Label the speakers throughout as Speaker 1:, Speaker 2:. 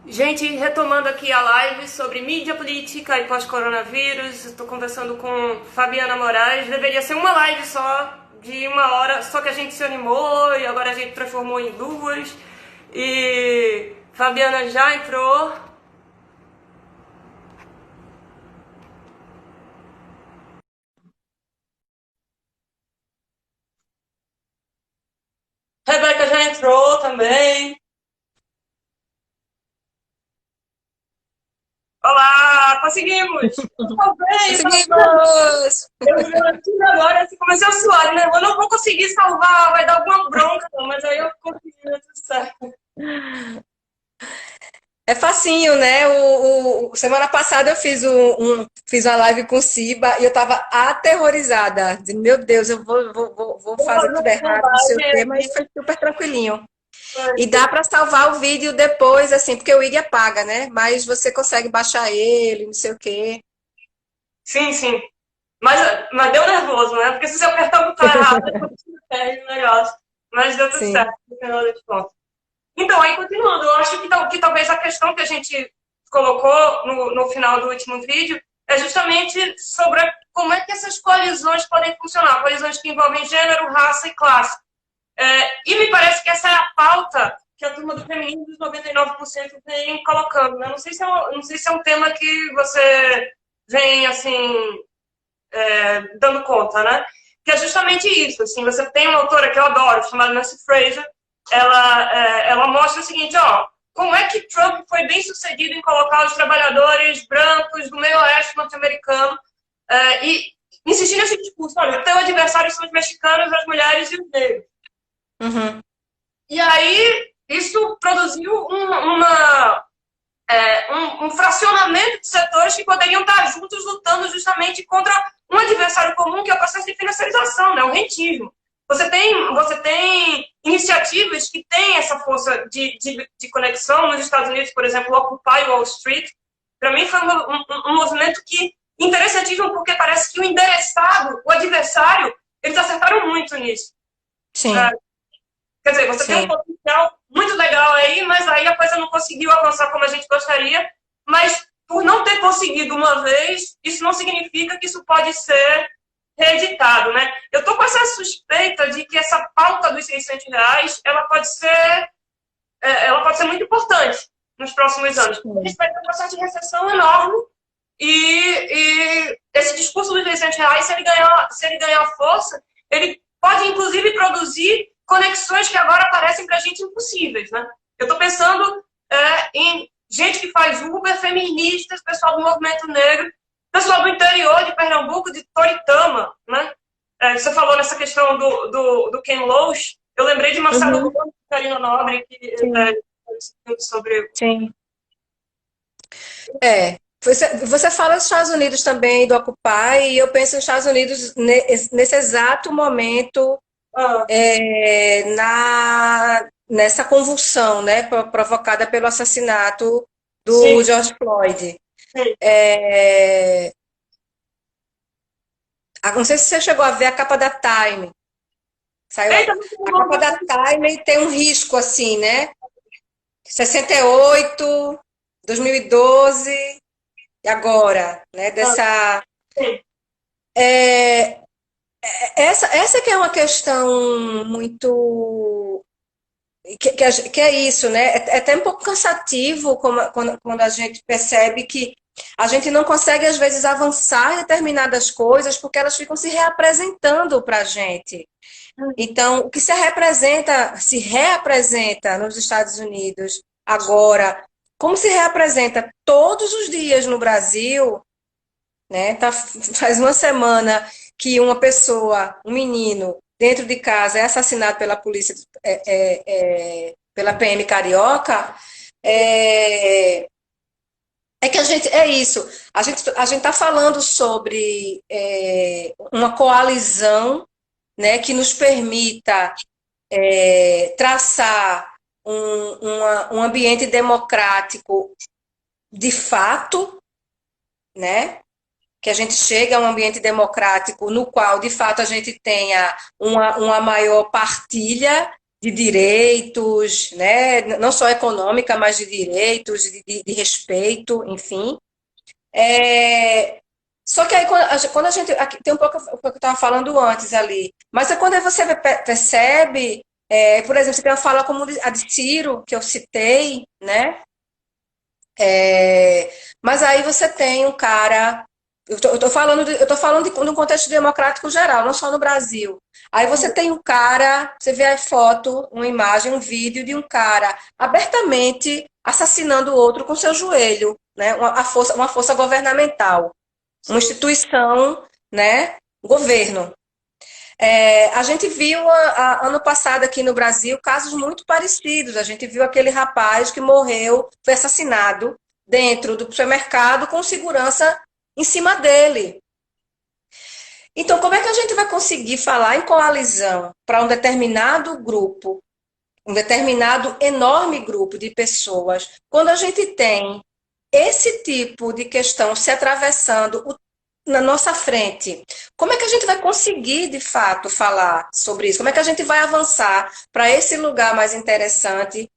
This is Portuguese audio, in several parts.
Speaker 1: Gente, retomando aqui a live sobre mídia política e pós-coronavírus, estou conversando com Fabiana Moraes. Deveria ser uma live só, de 1 hora, só que a gente se animou e agora a gente transformou em duas. E Fabiana já entrou. Rebeca já entrou também. Olá, conseguimos! Talvez,
Speaker 2: Conseguimos!
Speaker 1: eu agora assim, comecei a suar, né? Eu não vou conseguir salvar, vai dar alguma bronca, não, mas aí eu consegui, tudo certo.
Speaker 2: É facinho, né? Semana passada eu fiz uma live com o Siba e eu tava aterrorizada. Meu Deus, eu vou
Speaker 1: Vou
Speaker 2: fazer
Speaker 1: fazer
Speaker 2: tudo
Speaker 1: uma
Speaker 2: errado, não sei o quê,
Speaker 1: bobagem
Speaker 2: mas foi super tranquilinho. E
Speaker 1: aqui.
Speaker 2: dá para salvar o vídeo depois, assim, porque o IG apaga, né? Mas você consegue baixar ele, não sei o quê.
Speaker 1: Sim, sim. Mas deu nervoso, né? Porque se você apertar o botão errado, você perde o negócio. Mas deu tudo certo,
Speaker 2: Sim.
Speaker 1: no final das contas. Então, aí continuando, eu acho que talvez a questão que a gente colocou no final do último vídeo é justamente sobre como é que essas coalizões podem funcionar. Coalizões que envolvem gênero, raça e classe. E me parece que essa é a pauta que a turma do feminino dos 99% vem colocando. Né? Não sei se é um tema que você vem, assim, dando conta, né? Que é justamente isso. Assim, você tem uma autora que eu adoro, chamada Nancy Fraser, ela mostra o seguinte, ó, como é que Trump foi bem sucedido em colocar os trabalhadores brancos do meio oeste norte-americano e insistir nesse discurso, olha, o teu adversário são os mexicanos, as mulheres e os negros.
Speaker 2: Uhum.
Speaker 1: E aí isso produziu um fracionamento de setores que poderiam estar juntos lutando justamente contra um adversário comum, que é o processo de financiarização, né? O rentismo. Você tem iniciativas que têm essa força de conexão. Nos Estados Unidos, por exemplo, o Occupy Wall Street, para mim foi um movimento que interessantíssimo, porque parece que o endereçado, o adversário, eles acertaram muito nisso.
Speaker 2: Sim,
Speaker 1: Quer dizer, você tem um
Speaker 2: sim.
Speaker 1: potencial muito legal aí, mas aí a coisa não conseguiu avançar como a gente gostaria. Mas por não ter conseguido uma vez, isso não significa que isso pode ser reeditado, né? Eu estou com essa suspeita de que essa pauta dos R$ 600, ela pode ser muito importante nos próximos anos. A gente
Speaker 2: Sim.
Speaker 1: vai ter um processo de recessão enorme e esse discurso dos R$ 600, se ele ganhar força, ele pode, inclusive, produzir conexões que agora parecem para a gente impossíveis, né? Eu estou pensando em gente que faz Uber, feministas, pessoal do movimento negro, pessoal do interior de Pernambuco, de Toritama, né? Você falou nessa questão do Ken Loach, eu lembrei de Marcelo
Speaker 2: Uhum.
Speaker 1: Gomes e Karina Nobre, que
Speaker 2: Sim,
Speaker 1: sobre...
Speaker 2: sim. É. Você fala dos Estados Unidos também, do Occupy, e eu penso nos Estados Unidos nesse exato momento,
Speaker 1: Ah,
Speaker 2: nessa convulsão, né, provocada pelo assassinato do
Speaker 1: sim,
Speaker 2: George Floyd.
Speaker 1: sim.
Speaker 2: É, não sei se você chegou a ver a capa da Time. Saiu
Speaker 1: Eita,
Speaker 2: a capa da Time tem um risco assim, né? 68, 2012 e agora, né? Dessa
Speaker 1: sim.
Speaker 2: essa que é uma questão muito que é isso, né? É até um pouco cansativo quando a gente percebe que a gente não consegue, às vezes, avançar em determinadas coisas porque elas ficam se reapresentando para a gente. Então, o que se reapresenta nos Estados Unidos agora, como se reapresenta todos os dias no Brasil, né? Faz uma semana que uma pessoa, um menino, dentro de casa é assassinado pela polícia, pela PM Carioca, é, é que a gente, é isso, a gente está falando sobre uma coalizão, né, que nos permita traçar um ambiente democrático de fato, né? Que a gente chegue a um ambiente democrático no qual, de fato, a gente tenha uma maior partilha de direitos, né? Não só econômica, mas de direitos, de respeito, enfim. Só que aí, quando a gente. Aqui, tem um pouco o que eu estava falando antes ali. Mas é quando você percebe, por exemplo, você tem uma fala como a de Ciro, que eu citei, né? Mas aí você tem um cara. Eu tô falando de um contexto democrático geral, não só no Brasil. Aí você tem um cara, você vê a foto, uma imagem, um vídeo de um cara abertamente assassinando o outro com seu joelho, né? Uma força governamental, uma instituição, né? Governo. A gente viu ano passado aqui no Brasil casos muito parecidos. A gente viu aquele rapaz que morreu, foi assassinado dentro do supermercado com segurança em cima dele. Então, como é que a gente vai conseguir falar em coalizão para um determinado grupo, um determinado enorme grupo de pessoas, quando a gente tem esse tipo de questão se atravessando na nossa frente? Como é que a gente vai conseguir, de fato, falar sobre isso? Como é que a gente vai avançar para esse lugar mais interessante,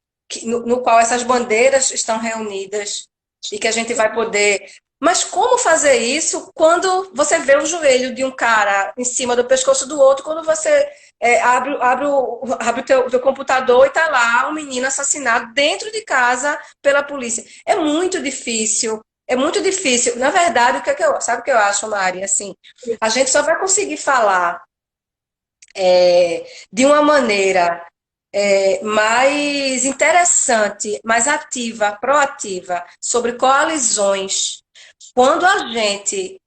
Speaker 2: no qual essas bandeiras estão reunidas e que a gente vai poder. Mas como fazer isso quando você vê o joelho de um cara em cima do pescoço do outro, quando você abre o teu computador e está lá um menino assassinado dentro de casa pela polícia? É muito difícil. É muito difícil. Na verdade, sabe o que eu acho, Mari? Assim, a gente só vai conseguir falar de uma maneira mais interessante, mais ativa, proativa, sobre coalizões, quando a gente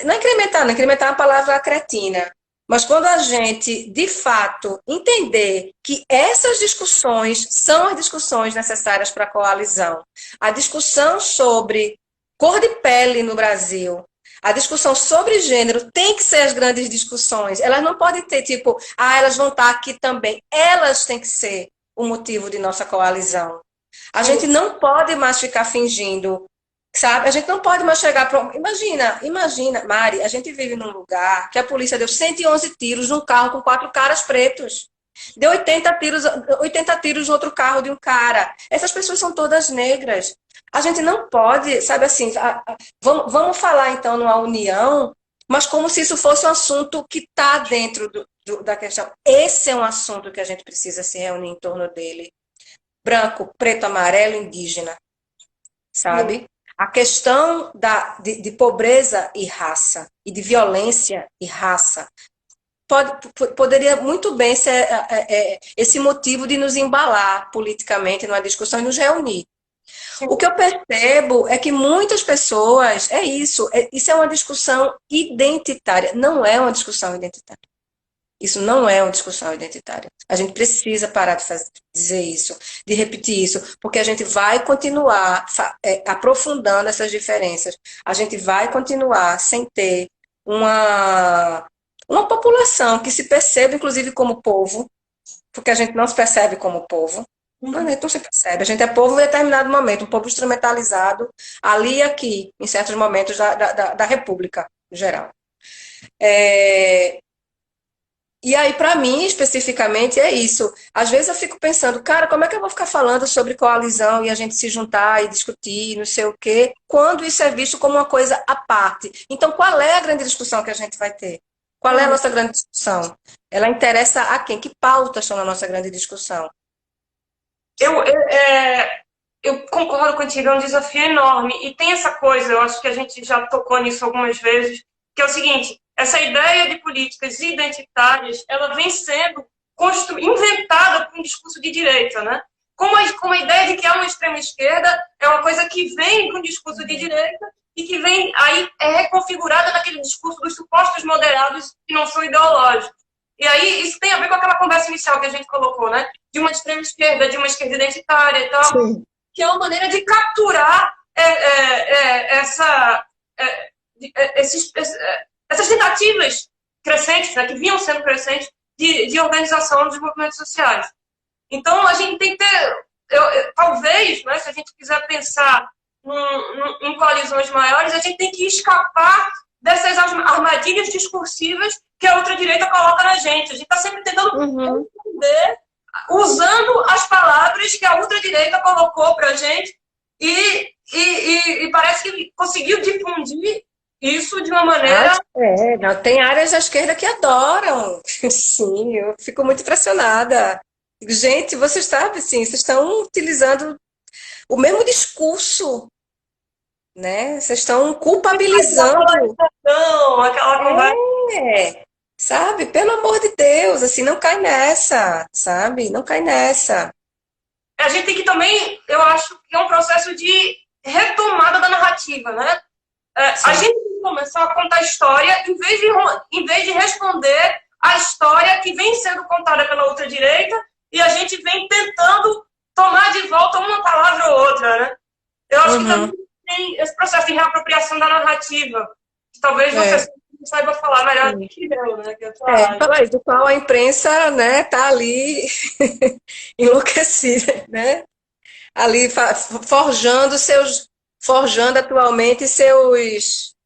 Speaker 2: não incrementar é uma palavra cretina, mas quando a gente, de fato, entender que essas discussões são as discussões necessárias para a coalizão, a discussão sobre cor de pele no Brasil, a discussão sobre gênero tem que ser as grandes discussões. Elas não podem ter, tipo, elas vão estar aqui também. Elas têm que ser o motivo de nossa coalizão. A gente não pode mais ficar fingindo, sabe? A gente não pode mais chegar para. Imagina, Mari, a gente vive num lugar que a polícia deu 111 tiros num carro com 4 caras pretos. Deu 80 tiros no outro carro de um cara. Essas pessoas são todas negras. A gente não pode, sabe assim, vamos falar então numa união, mas como se isso fosse um assunto que está dentro da questão. Esse é um assunto que a gente precisa se reunir em torno dele. Branco, preto, amarelo, indígena, sabe? A questão de pobreza e raça, e de violência e raça, poderia muito bem ser esse motivo de nos embalar politicamente numa discussão e nos reunir. O que eu percebo é que muitas pessoas, isso é uma discussão identitária, não é uma discussão identitária. Isso não é uma discussão identitária. A gente precisa parar de dizer isso, de repetir isso, porque a gente vai continuar aprofundando essas diferenças. A gente vai continuar sem ter uma população que se perceba, inclusive, como povo, porque a gente não se percebe como povo. A gente não se percebe. A gente é povo em determinado momento, um povo instrumentalizado ali e aqui, em certos momentos da República, em geral. E aí, para mim, especificamente, é isso. Às vezes eu fico pensando, cara, como é que eu vou ficar falando sobre coalizão e a gente se juntar e discutir, não sei o quê, quando isso é visto como uma coisa à parte? Então, qual é a grande discussão que a gente vai ter? Qual é a nossa grande discussão? Ela interessa a quem? Que pautas estão na nossa grande discussão?
Speaker 1: Eu concordo contigo, é um desafio enorme. E tem essa coisa, eu acho que a gente já tocou nisso algumas vezes, que é o seguinte, essa ideia de políticas identitárias, ela vem sendo inventada por um discurso de direita, né? Como a ideia de que há uma extrema-esquerda é uma coisa que vem de um discurso de direita e que vem aí reconfigurada naquele discurso dos supostos moderados que não são ideológicos. E aí isso tem a ver com aquela conversa inicial que a gente colocou, né? De uma extrema-esquerda, de uma esquerda identitária e tal, sim, que é uma maneira de capturar essas tentativas crescentes, né, que vinham sendo crescentes, de organização dos movimentos sociais. Então, a gente tem que ter, talvez, né, se a gente quiser pensar em coalizões maiores, a gente tem que escapar dessas armadilhas discursivas que a ultradireita coloca na gente. A gente está sempre tentando entender, usando as palavras que a ultradireita colocou para a gente e parece que conseguiu difundir isso de uma maneira...
Speaker 2: Não, tem áreas da esquerda que adoram. Sim, eu fico muito impressionada. Gente, vocês sabem, sim, vocês estão utilizando o mesmo discurso, né? Vocês estão culpabilizando.
Speaker 1: Aquela conversa.
Speaker 2: Sabe? Pelo amor de Deus, assim, não cai nessa, sabe? Não cai nessa.
Speaker 1: A gente tem que também, eu acho que é um processo de retomada da narrativa, né? A gente tem que começar a contar a história em vez de responder a história que vem sendo contada pela ultradireita e a gente vem tentando tomar de volta uma palavra ou outra, né? Eu acho que também tem esse processo de reapropriação da narrativa, que talvez você saiba falar melhor do que eu, né?
Speaker 2: Fala aí, do qual a imprensa, né, tá ali enlouquecida, né? Ali forjando atualmente seus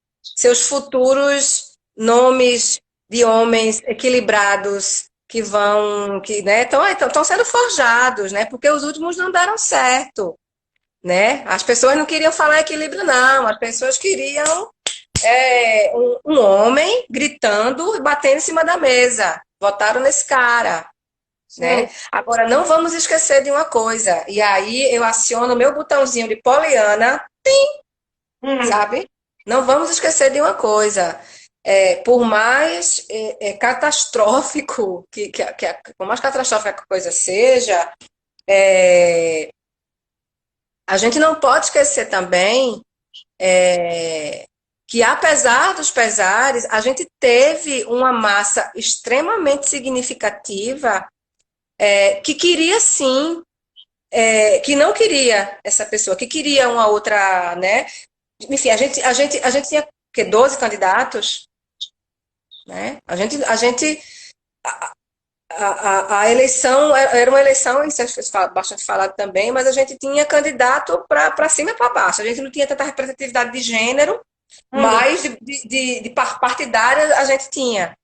Speaker 2: futuros nomes de homens equilibrados né, estão sendo forjados, né? Porque os últimos não deram certo, né? As pessoas não queriam falar equilíbrio, não. As pessoas queriam um homem gritando e batendo em cima da mesa. Votaram nesse cara, né? Agora, não vamos esquecer de uma coisa. E aí eu aciono o meu botãozinho de Poliana, sabe? Não vamos esquecer de uma coisa. Por mais catastrófico por mais catastrófica que a coisa seja, a gente não pode esquecer também que, apesar dos pesares, a gente teve uma massa extremamente significativa que queria sim, que não queria essa pessoa, que queria uma outra, né? Enfim, a gente tinha 12 candidatos, né? A eleição era uma eleição, isso é bastante falado também, mas a gente tinha candidato para cima e para baixo. A gente não tinha tanta representatividade de gênero, mas de partidária a gente tinha.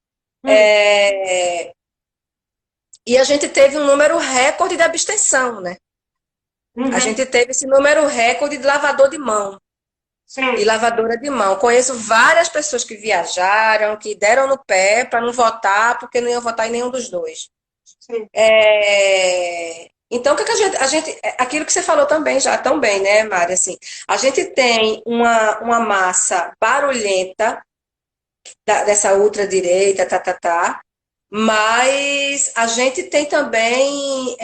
Speaker 2: E a gente teve um número recorde de abstenção, né? A gente teve esse número recorde de lavador de mão. E lavadora de mão. Conheço várias pessoas que viajaram, que deram no pé para não votar, porque não iam votar em nenhum dos dois. Então, o que a gente. Aquilo que você falou também já tão bem, né, Mari? Assim, a gente tem uma massa barulhenta dessa ultradireita, mas a gente tem também.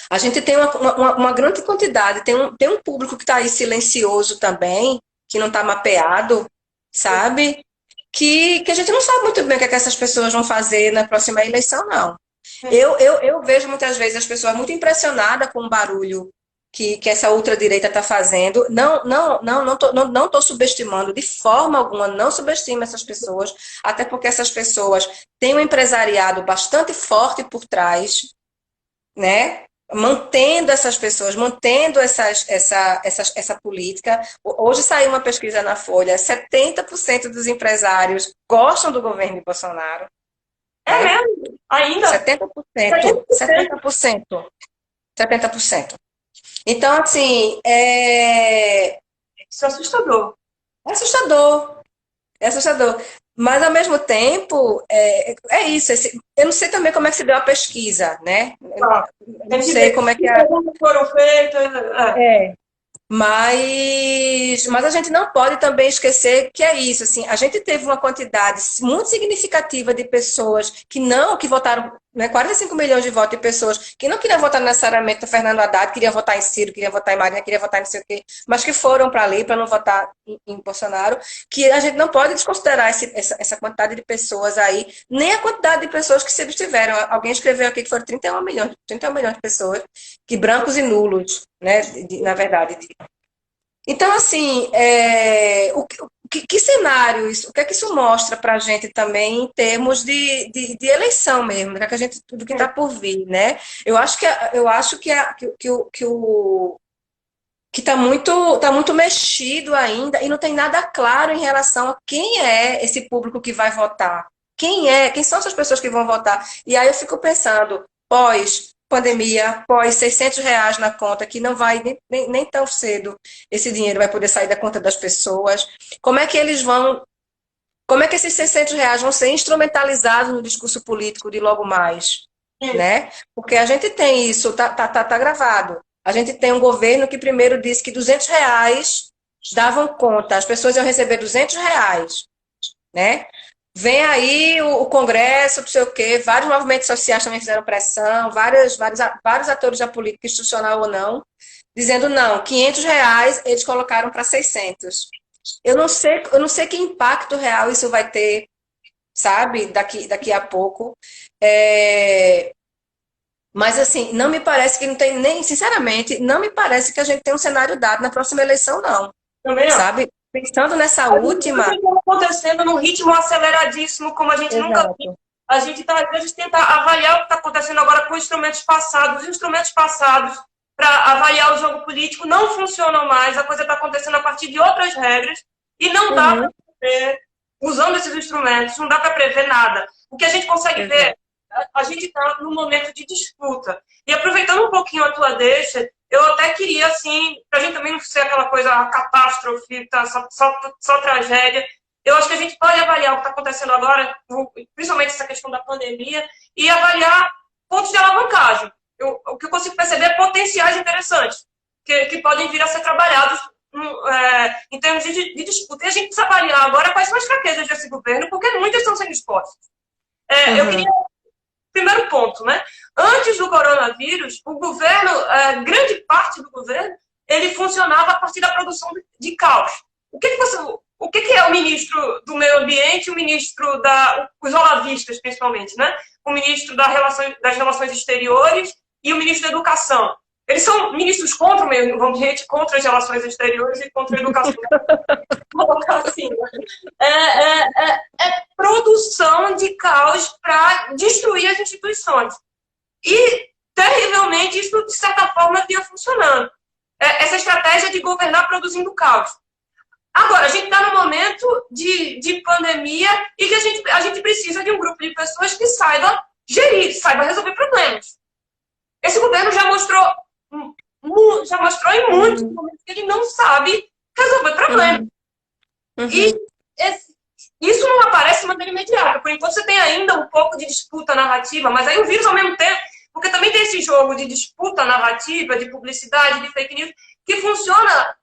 Speaker 2: A gente tem uma grande quantidade, tem um público que está aí silencioso também, que não está mapeado, sabe? Que a gente não sabe muito bem o que essas pessoas vão fazer na próxima eleição, não. Eu vejo muitas vezes as pessoas muito impressionadas com o barulho que essa ultradireita está fazendo. Não tô subestimando de forma alguma, não subestimo essas pessoas, até porque essas pessoas têm um empresariado bastante forte por trás, né? Mantendo essas pessoas, mantendo essa política. Hoje saiu uma pesquisa na Folha, 70% dos empresários gostam do governo de Bolsonaro.
Speaker 1: Mesmo? Ainda?
Speaker 2: 70%. 70%. Então, assim,
Speaker 1: isso é assustador.
Speaker 2: É assustador. Mas, ao mesmo tempo, isso. Eu não sei também como é que se deu a pesquisa, né? Eu não sei como é que
Speaker 1: foram feitas.
Speaker 2: Mas a gente não pode também esquecer que é isso, assim, a gente teve uma quantidade muito significativa de pessoas que votaram, né, 45 milhões de votos de pessoas que não queriam votar necessariamente no Fernando Haddad, queriam votar em Ciro, queriam votar em Marina, queriam votar em não sei o quê, mas que foram para ali para não votar em Bolsonaro, que a gente não pode desconsiderar essa quantidade de pessoas aí, nem a quantidade de pessoas que se abstiveram. Alguém escreveu aqui que foram 31 milhões de pessoas, que brancos e nulos, né, na verdade. Então, assim, que cenário, o que é que isso mostra para a gente também em termos de eleição mesmo, do que está por vir, né? Eu acho que que tá muito mexido ainda e não tem nada claro em relação a quem é esse público que vai votar. Quem são essas pessoas que vão votar? E aí eu fico pensando, pós-pandemia, pós R$ 600 na conta, que não vai nem tão cedo esse dinheiro vai poder sair da conta das pessoas, como é que eles vão, como é que esses R$ 600 vão ser instrumentalizados no discurso político de logo mais? Né? Porque a gente tem isso, tá gravado. A gente tem um governo que primeiro disse que R$ 200 davam conta, as pessoas iam receber R$ 200, né? Vem aí o Congresso, não sei o quê, vários movimentos sociais também fizeram pressão, vários atores da política, institucional ou não, dizendo não, R$ 500 eles colocaram para 600. Eu não sei que impacto real isso vai ter, sabe, daqui a pouco. Mas, assim, não me parece que não tem nem, sinceramente, não me parece que a gente tem um cenário dado na próxima eleição, não.
Speaker 1: Também não.
Speaker 2: Sabe? Pensando nessa última.
Speaker 1: Está acontecendo num ritmo aceleradíssimo, como a gente nunca viu. A gente às vezes tenta avaliar o que está acontecendo agora com instrumentos passados. Os instrumentos passados para avaliar o jogo político não funcionam mais. A coisa está acontecendo a partir de outras regras e não dá para prever, usando esses instrumentos, não dá para prever nada. O que a gente consegue ver, a gente está num momento de disputa. E aproveitando um pouquinho a tua deixa, eu até queria, assim, para a gente também não ser aquela coisa, a catástrofe, tá, só tragédia, eu acho que a gente pode avaliar o que está acontecendo agora, principalmente essa questão da pandemia, e avaliar pontos de alavancagem. O que eu consigo perceber é potenciais interessantes, que podem vir a ser trabalhados em termos de disputa. E a gente precisa avaliar agora quais são as fraquezas desse governo, porque muitas estão sendo expostas. Eu queria... Primeiro ponto, né? Antes do coronavírus, o governo, grande parte do governo, ele funcionava a partir da produção de caos. O que é o ministro do Meio Ambiente, o ministro os olavistas, principalmente, né? O ministro das Relações Exteriores e o ministro da Educação. Eles são ministros contra o meio ambiente, contra as relações exteriores e contra a educação. Vou colocar assim. Produção de caos para destruir as instituições. E, terrivelmente, isso, de certa forma, vinha funcionando. Essa estratégia de governar produzindo caos. Agora, a gente está num momento de pandemia e que a gente precisa de um grupo de pessoas que saiba gerir, saiba resolver problemas. Esse governo já mostrou em muitos momentos que ele não sabe resolver problemas. E isso não aparece de maneira imediata. Por enquanto, você tem ainda um pouco de disputa narrativa, mas aí o vírus, ao mesmo tempo, porque também tem esse jogo de disputa narrativa, de publicidade, de fake news, que funciona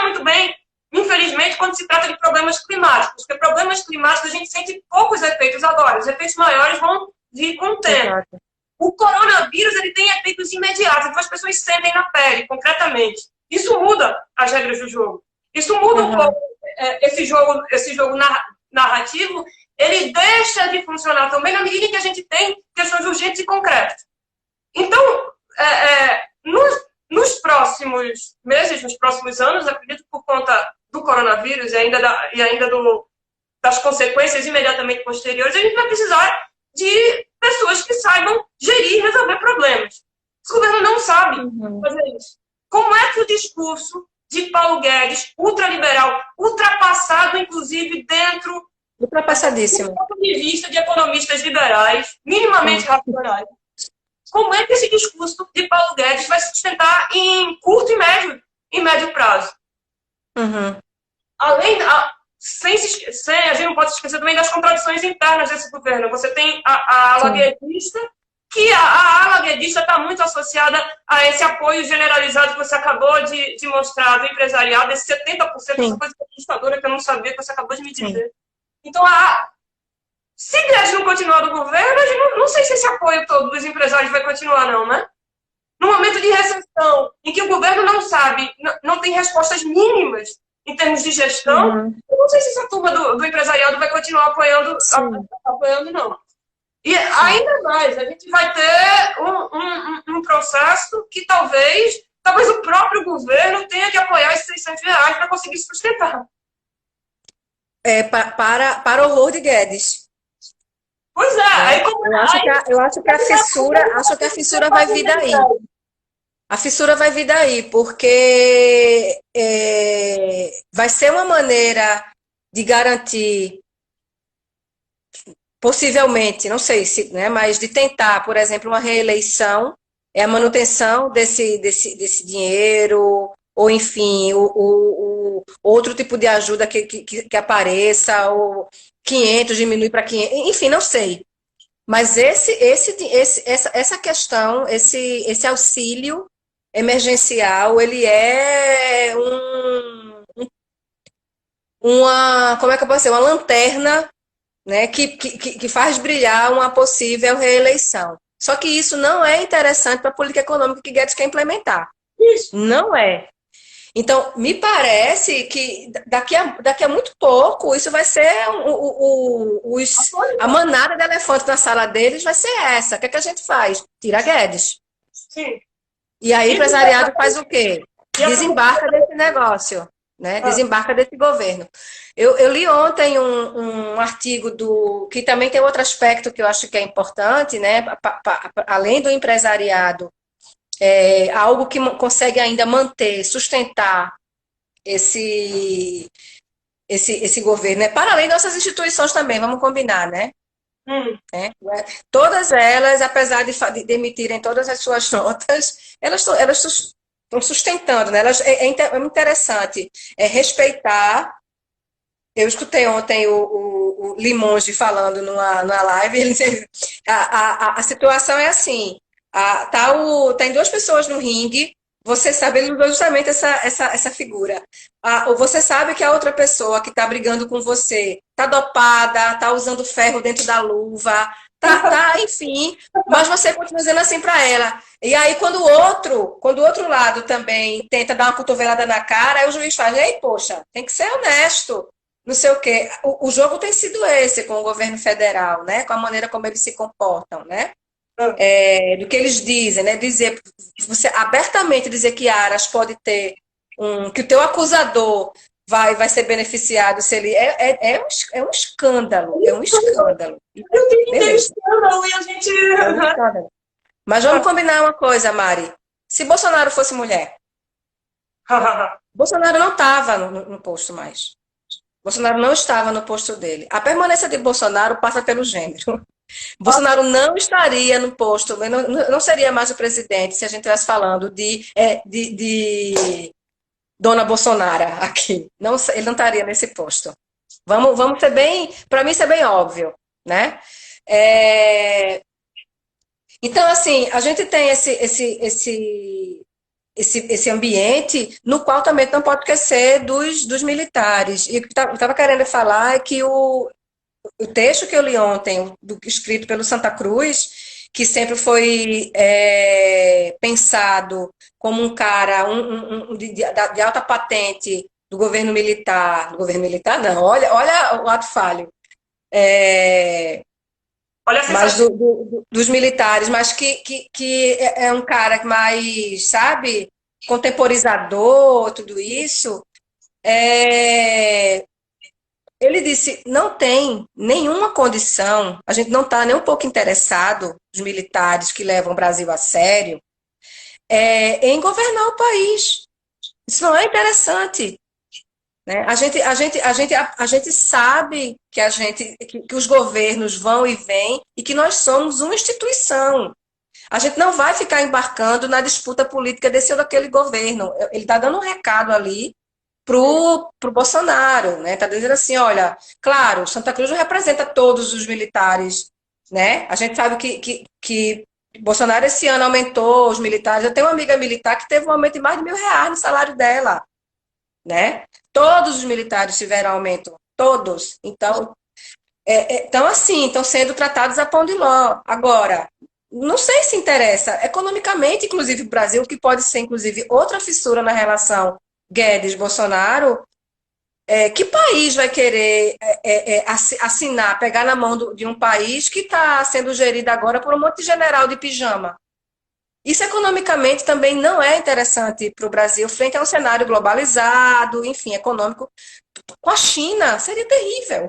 Speaker 1: muito bem, infelizmente, quando se trata de problemas climáticos. Porque problemas climáticos a gente sente poucos efeitos agora. Os efeitos maiores vão vir com o tempo. Exato. O coronavírus ele tem efeitos imediatos, então as pessoas sentem na pele, concretamente. Isso muda as regras do jogo. Isso muda um pouco esse jogo narrativo, ele deixa de funcionar também na medida em que a gente tem questões urgentes e concretas. Então, nos próximos meses, nos próximos anos, acredito por conta do coronavírus e ainda das consequências imediatamente posteriores, a gente vai precisar de pessoas que saibam gerir e resolver problemas. O governo não sabe fazer isso. Como é que o discurso de Paulo Guedes, ultraliberal, ultrapassado, inclusive,
Speaker 2: ultrapassadíssimo,
Speaker 1: do ponto de vista de economistas liberais, minimamente racionais, como é que esse discurso de Paulo Guedes vai se sustentar em curto e médio prazo? A gente não pode se esquecer também das contradições internas desse governo. Você tem a ala guedista, que a ala guedista está muito associada a esse apoio generalizado que você acabou de mostrar do empresariado, esse 70%, essa coisa assustadora que eu não sabia, que você acabou de me dizer. Então, se Guedes não continuar do governo, eu não sei se esse apoio todo dos empresários vai continuar, não, né? No momento de recessão, em que o governo não sabe, não tem respostas mínimas em termos de gestão, eu não sei se essa turma do empresariado vai continuar apoiando, não. E ainda mais, a gente vai ter um processo que talvez o próprio governo tenha que apoiar esses R$ 600 para conseguir se sustentar.
Speaker 2: Para o horror de Guedes.
Speaker 1: Pois é.
Speaker 2: Eu acho que a fissura vai vir daí. A fissura vai vir daí, porque vai ser uma maneira de garantir, possivelmente, não sei se, né, mas de tentar, por exemplo, uma reeleição, é a manutenção desse dinheiro, ou enfim, outro tipo de ajuda que apareça, ou 500 diminui para 500, enfim, não sei. Mas essa questão, esse auxílio emergencial, ele é como é que eu posso dizer, uma lanterna, né, que faz brilhar uma possível reeleição. Só que isso não é interessante para a política econômica que Guedes quer implementar.
Speaker 1: Isso.
Speaker 2: Não é. Então, me parece que daqui a muito pouco isso vai ser a manada de elefante na sala deles vai ser essa. O que é que a gente faz? Tira Guedes.
Speaker 1: Sim.
Speaker 2: E aí o empresariado faz o quê? Desembarca desse negócio, né? Desembarca desse governo. Eu li ontem um artigo que também tem outro aspecto que eu acho que é importante, né? Além do empresariado, algo que consegue ainda manter, sustentar esse governo, né? Para além das nossas instituições também, vamos combinar, né? Todas elas, apesar de emitirem todas as suas notas, elas estão sustentando, né? É interessante respeitar. Eu escutei ontem o Limonge falando numa live, ele disse, a situação é assim, tem duas pessoas no ringue, você sabe, ele usou justamente essa figura. Você sabe que a outra pessoa que está brigando com você está dopada, está usando ferro dentro da luva, enfim, mas você continua dizendo assim para ela. E aí, quando o outro lado também tenta dar uma cotovelada na cara, aí o juiz faz, ei, poxa, tem que ser honesto. Não sei o quê. O jogo tem sido esse com o governo federal, né? Com a maneira como eles se comportam, né? Do que eles dizem, né? Você abertamente dizer que Aras pode ter que o teu acusador vai ser beneficiado se ele é um escândalo, é um escândalo.
Speaker 1: Eu tenho que ter escândalo e a gente.
Speaker 2: Mas vamos combinar uma coisa, Mari. Se Bolsonaro fosse mulher, Bolsonaro não estava no posto mais. Bolsonaro não estava no posto dele. A permanência de Bolsonaro passa pelo gênero. Bolsonaro não estaria no posto, não seria mais o presidente se a gente estivesse falando de Dona Bolsonaro aqui. Não, ele não estaria nesse posto. Vamos ser bem, para mim isso é bem óbvio, né? Então, assim, a gente tem esse ambiente no qual também não pode esquecer dos militares. E o que eu estava querendo falar é que o texto que eu li ontem, escrito pelo Santa Cruz, que sempre foi pensado como um cara de alta patente do governo militar não, olha o ato falho, mas dos militares, mas que é um cara mais, sabe, contemporizador, tudo isso, ele disse, não tem nenhuma condição, a gente não está nem um pouco interessado, os militares que levam o Brasil a sério, em governar o país. Isso não é interessante. Né? A gente sabe que os governos vão e vêm e que nós somos uma instituição. A gente não vai ficar embarcando na disputa política desse ou daquele governo. Ele está dando um recado ali pro Bolsonaro, né? Está dizendo assim, olha, claro, Santa Cruz não representa todos os militares, né? A gente sabe que Bolsonaro esse ano aumentou os militares. Eu tenho uma amiga militar que teve um aumento de mais de R$ 1.000 no salário dela, né? Todos os militares tiveram aumento, todos. Então, assim, estão sendo tratados a pão de ló. Agora, não sei se interessa economicamente, inclusive, o Brasil, que pode ser, inclusive, outra fissura na relação Guedes-Bolsonaro. Que país vai querer assinar, pegar na mão de um país que está sendo gerido agora por um monte de general de pijama? Isso economicamente também não é interessante para o Brasil, frente a um cenário globalizado, enfim, econômico. Com a China, seria terrível.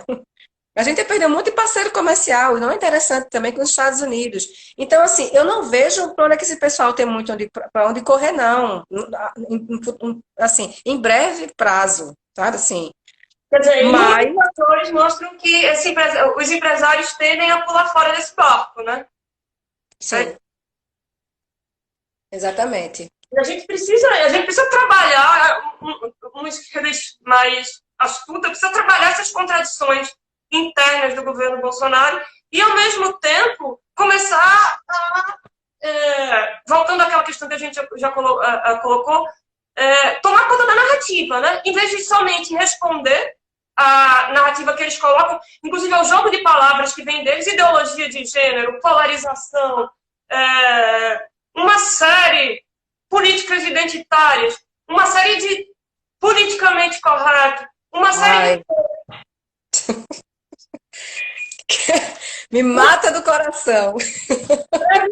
Speaker 2: A gente perdeu muito de parceiro comercial, e não é interessante também com os Estados Unidos. Então, assim, eu não vejo para onde é que esse pessoal tem muito para onde correr, não. Assim, em breve prazo, sabe? Assim,
Speaker 1: Quer dizer,
Speaker 2: mas,
Speaker 1: muitos fatores mostram que os empresários tendem a pular fora desse barco, né?
Speaker 2: sim, exatamente.
Speaker 1: A gente precisa trabalhar uma esquerda mais astuta, precisa trabalhar essas contradições internas do governo Bolsonaro e, ao mesmo tempo, começar a, voltando àquela questão que a gente já colocou, tomar conta da narrativa, né? Em vez de somente responder a narrativa que eles colocam, inclusive ao jogo de palavras que vem deles, ideologia de gênero, polarização, uma série políticas identitárias, uma série de politicamente correto, uma série de...
Speaker 2: Me mata do coração.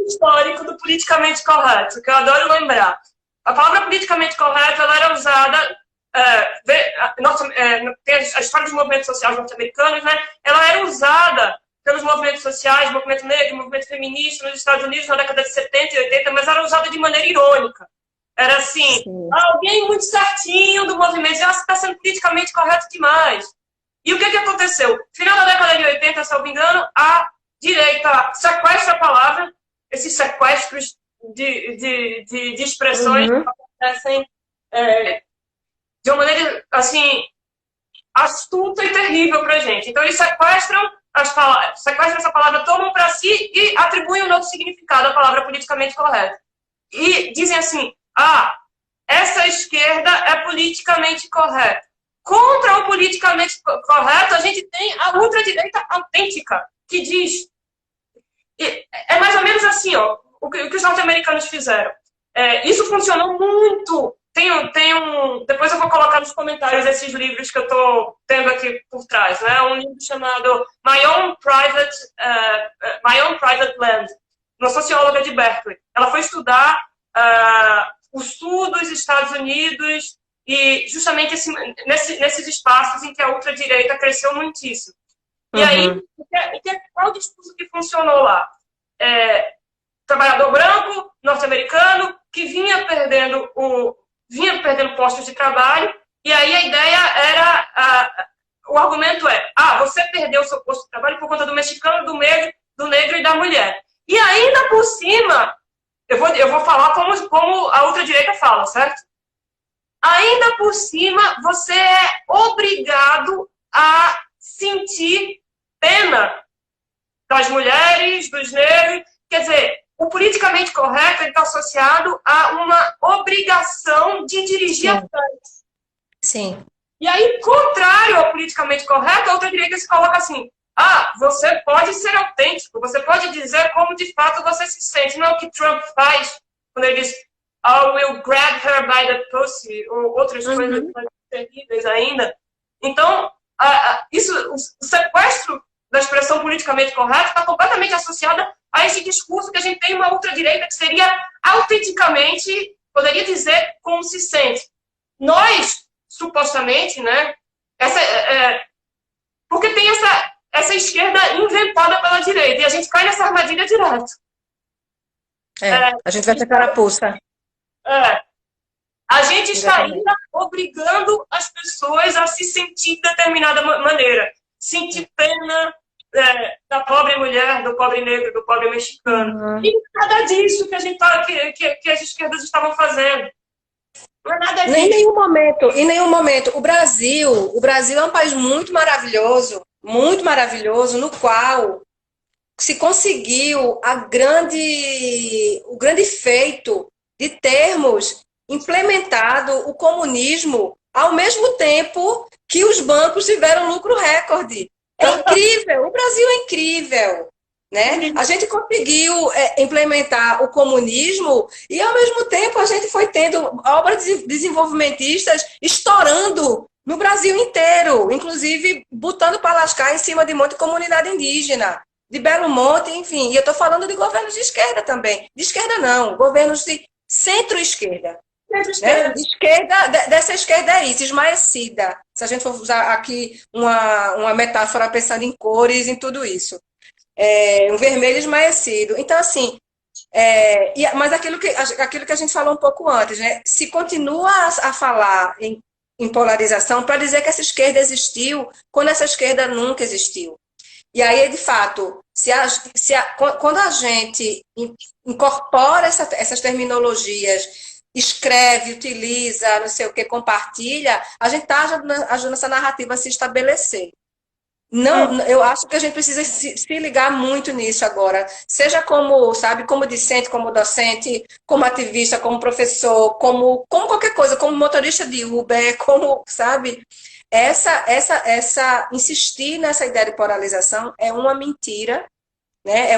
Speaker 1: histórico do politicamente correto, que eu adoro lembrar. A palavra politicamente correto, ela era usada, tem a história dos movimentos sociais norte-americanos, né? Ela era usada pelos movimentos sociais, movimento negro, movimento feminista nos Estados Unidos na década de 70 e 80, mas era usada de maneira irônica. Era assim, alguém muito certinho do movimento, você está sendo politicamente correto demais. E o que aconteceu? No final da década de 80, se eu não me engano, a direita sequestra a palavra, esses sequestros de expressões que acontecem de uma maneira, assim, astuta e terrível para a gente. Então, eles sequestram essa palavra, tomam para si e atribuem um novo significado à palavra politicamente correta. E dizem assim, essa esquerda é politicamente correta. Contra o politicamente correto, a gente tem a ultradireita autêntica, que diz... É mais ou menos assim, ó, o que os norte-americanos fizeram. Isso funcionou muito. Depois eu vou colocar nos comentários esses livros que eu estou tendo aqui por trás. Né? Um livro chamado My Own Private Land, uma socióloga de Berkeley. Ela foi estudar o sul dos Estados Unidos e justamente nesses espaços em que a ultradireita cresceu muitíssimo. E aí, qual o discurso que funcionou lá? Trabalhador branco, norte-americano, que vinha perdendo postos de trabalho, e aí a ideia era, o argumento você perdeu o seu posto de trabalho por conta do mexicano, do negro e da mulher. E ainda por cima, eu vou falar como a ultradireita fala, certo? Ainda por cima, você é obrigado a sentir pena das mulheres, dos negros. Quer dizer, o politicamente correto está associado a uma obrigação de dirigir a frente.
Speaker 2: Sim.
Speaker 1: E aí, contrário ao politicamente correto, a ultradireita se coloca assim, você pode ser autêntico, você pode dizer como de fato você se sente. Não é o que Trump faz quando ele diz I will grab her by the pussy, ou outras coisas terríveis ainda. Então, o sequestro da expressão politicamente correta está completamente associada a esse discurso que a gente tem uma ultradireita que seria autenticamente, poderia dizer como se sente. Nós, supostamente, né, porque tem essa esquerda inventada pela direita, e a gente cai nessa armadilha direto.
Speaker 2: A gente vai ter carapuça.
Speaker 1: A gente está ainda obrigando as pessoas a se sentir de determinada maneira. Sentir pena da pobre mulher, do pobre negro, do pobre mexicano. E nada disso que as esquerdas estavam fazendo. Não é nada disso.
Speaker 2: Em nenhum momento. O Brasil é um país muito maravilhoso, no qual se conseguiu o grande feito de termos implementado o comunismo ao mesmo tempo que os bancos tiveram lucro recorde. É incrível, o Brasil é incrível, né? A gente conseguiu implementar o comunismo e ao mesmo tempo a gente foi tendo obras desenvolvimentistas estourando no Brasil inteiro, inclusive botando para lascar em cima de um monte de comunidade indígena, de Belo Monte, enfim. E eu estou falando de governos de esquerda também. De esquerda não, governos de centro-esquerda. Né? Dessa esquerda é isso, esmaecida. Se a gente for usar aqui uma metáfora pensando em cores, em tudo isso. Um vermelho esmaecido. Então, assim, mas aquilo que a gente falou um pouco antes, né? Se continua a falar em polarização para dizer que essa esquerda existiu, quando essa esquerda nunca existiu. E aí, de fato, quando a gente incorpora essas terminologias, escreve, utiliza, não sei o que, compartilha, a gente está ajudando essa narrativa a se estabelecer. Não, eu acho que a gente precisa se ligar muito nisso agora, seja como, sabe, como discente, como docente, como ativista, como professor, como qualquer coisa, como motorista de Uber, como, sabe, insistir nessa ideia de polarização é uma mentira, né?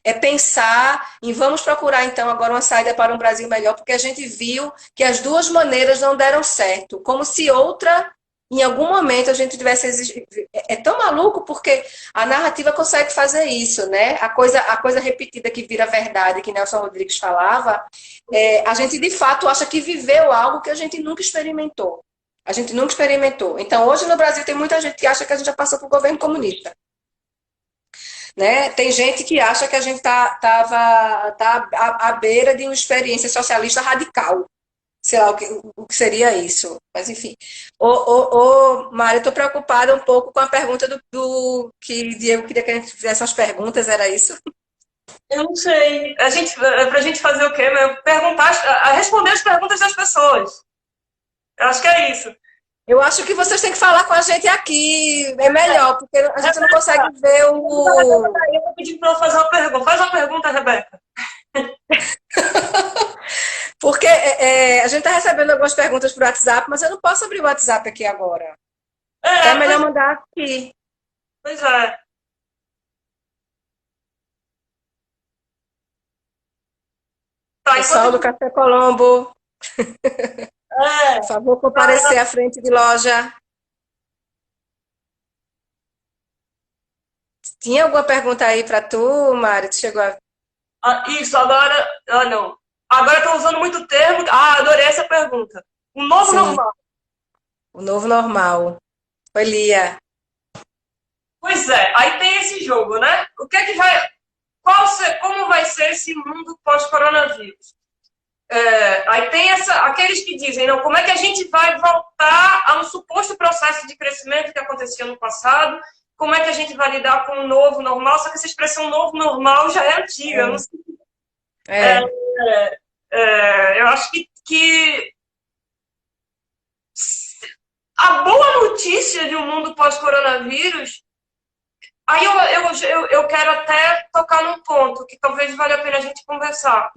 Speaker 2: É pensar em vamos procurar então agora uma saída para um Brasil melhor, porque a gente viu que as duas maneiras não deram certo, como se outra em algum momento a gente tivesse existido. É tão maluco porque a narrativa consegue fazer isso, né? A coisa repetida que vira verdade, que Nelson Rodrigues falava, a gente de fato acha que viveu algo que a gente nunca experimentou. A gente nunca experimentou. Então, hoje no Brasil tem muita gente que acha que a gente já passou por governo comunista. Né? Tem gente que acha que a gente tá à beira de uma experiência socialista radical. Sei lá o que seria isso. Mas, enfim. Mário, eu estou preocupada um pouco com a pergunta do que Diego queria que a gente fizesse umas perguntas, era isso?
Speaker 1: Eu não sei. Pra gente fazer o quê? Responder as perguntas das pessoas. Eu acho que é isso.
Speaker 2: Eu acho que vocês têm que falar com a gente aqui. É melhor, porque a gente não consegue ver o.
Speaker 1: Eu vou pedir para ela fazer uma pergunta. Faz uma pergunta, Rebeca.
Speaker 2: Porque a gente está recebendo algumas perguntas por WhatsApp, mas eu não posso abrir o WhatsApp aqui agora. Então é melhor mandar aqui.
Speaker 1: Pois é. Tá,
Speaker 2: pessoal do Café Colombo. Por favor, comparecer à frente de loja. Tinha alguma pergunta aí para tu, Mário? Tu chegou a...
Speaker 1: Isso, agora... não. Agora estão usando muito o termo... adorei essa pergunta. O novo normal.
Speaker 2: O novo normal. Oi, Lia.
Speaker 1: Pois é, aí tem esse jogo, né? O que é que vai... Como vai ser esse mundo pós-coronavírus? Aí tem aqueles que dizem, não, como é que a gente vai voltar a um suposto processo de crescimento que acontecia no passado? Como é que a gente vai lidar com o novo normal? Só que essa expressão novo normal já é antiga. Não sei. Eu acho que a boa notícia de um mundo pós-coronavírus, aí eu quero até tocar num ponto que talvez valha a pena a gente conversar.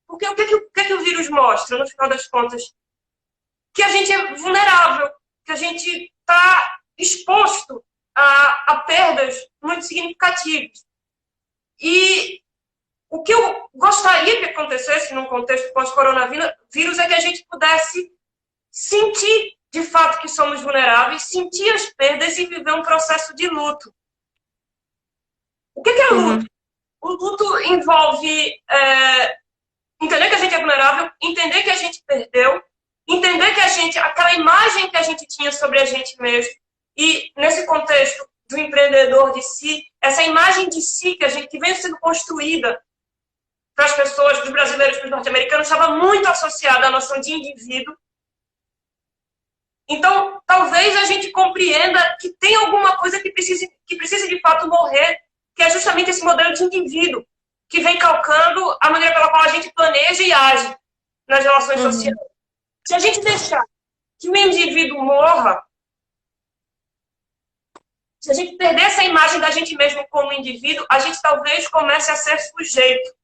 Speaker 1: Porque o que o vírus mostra, no final das contas? Que a gente é vulnerável, que a gente está exposto a perdas muito significativas. E o que eu gostaria que acontecesse num contexto pós-coronavírus é que a gente pudesse sentir de fato que somos vulneráveis, sentir as perdas e viver um processo de luto. O que é luto? O luto envolve entender que a gente é vulnerável, entender que a gente perdeu, entender que aquela imagem que a gente tinha sobre a gente mesmo, e nesse contexto do empreendedor de si, essa imagem de si que veio sendo construída para as pessoas, dos brasileiros, para os norte-americanos, estava muito associada à noção de indivíduo. Então, talvez a gente compreenda que tem alguma coisa que precise de fato morrer, que é justamente esse modelo de indivíduo, que vem calcando a maneira pela qual a gente planeja e age nas relações sociais. Se a gente deixar que o indivíduo morra, se a gente perder essa imagem da gente mesmo como indivíduo, a gente talvez comece a ser sujeito.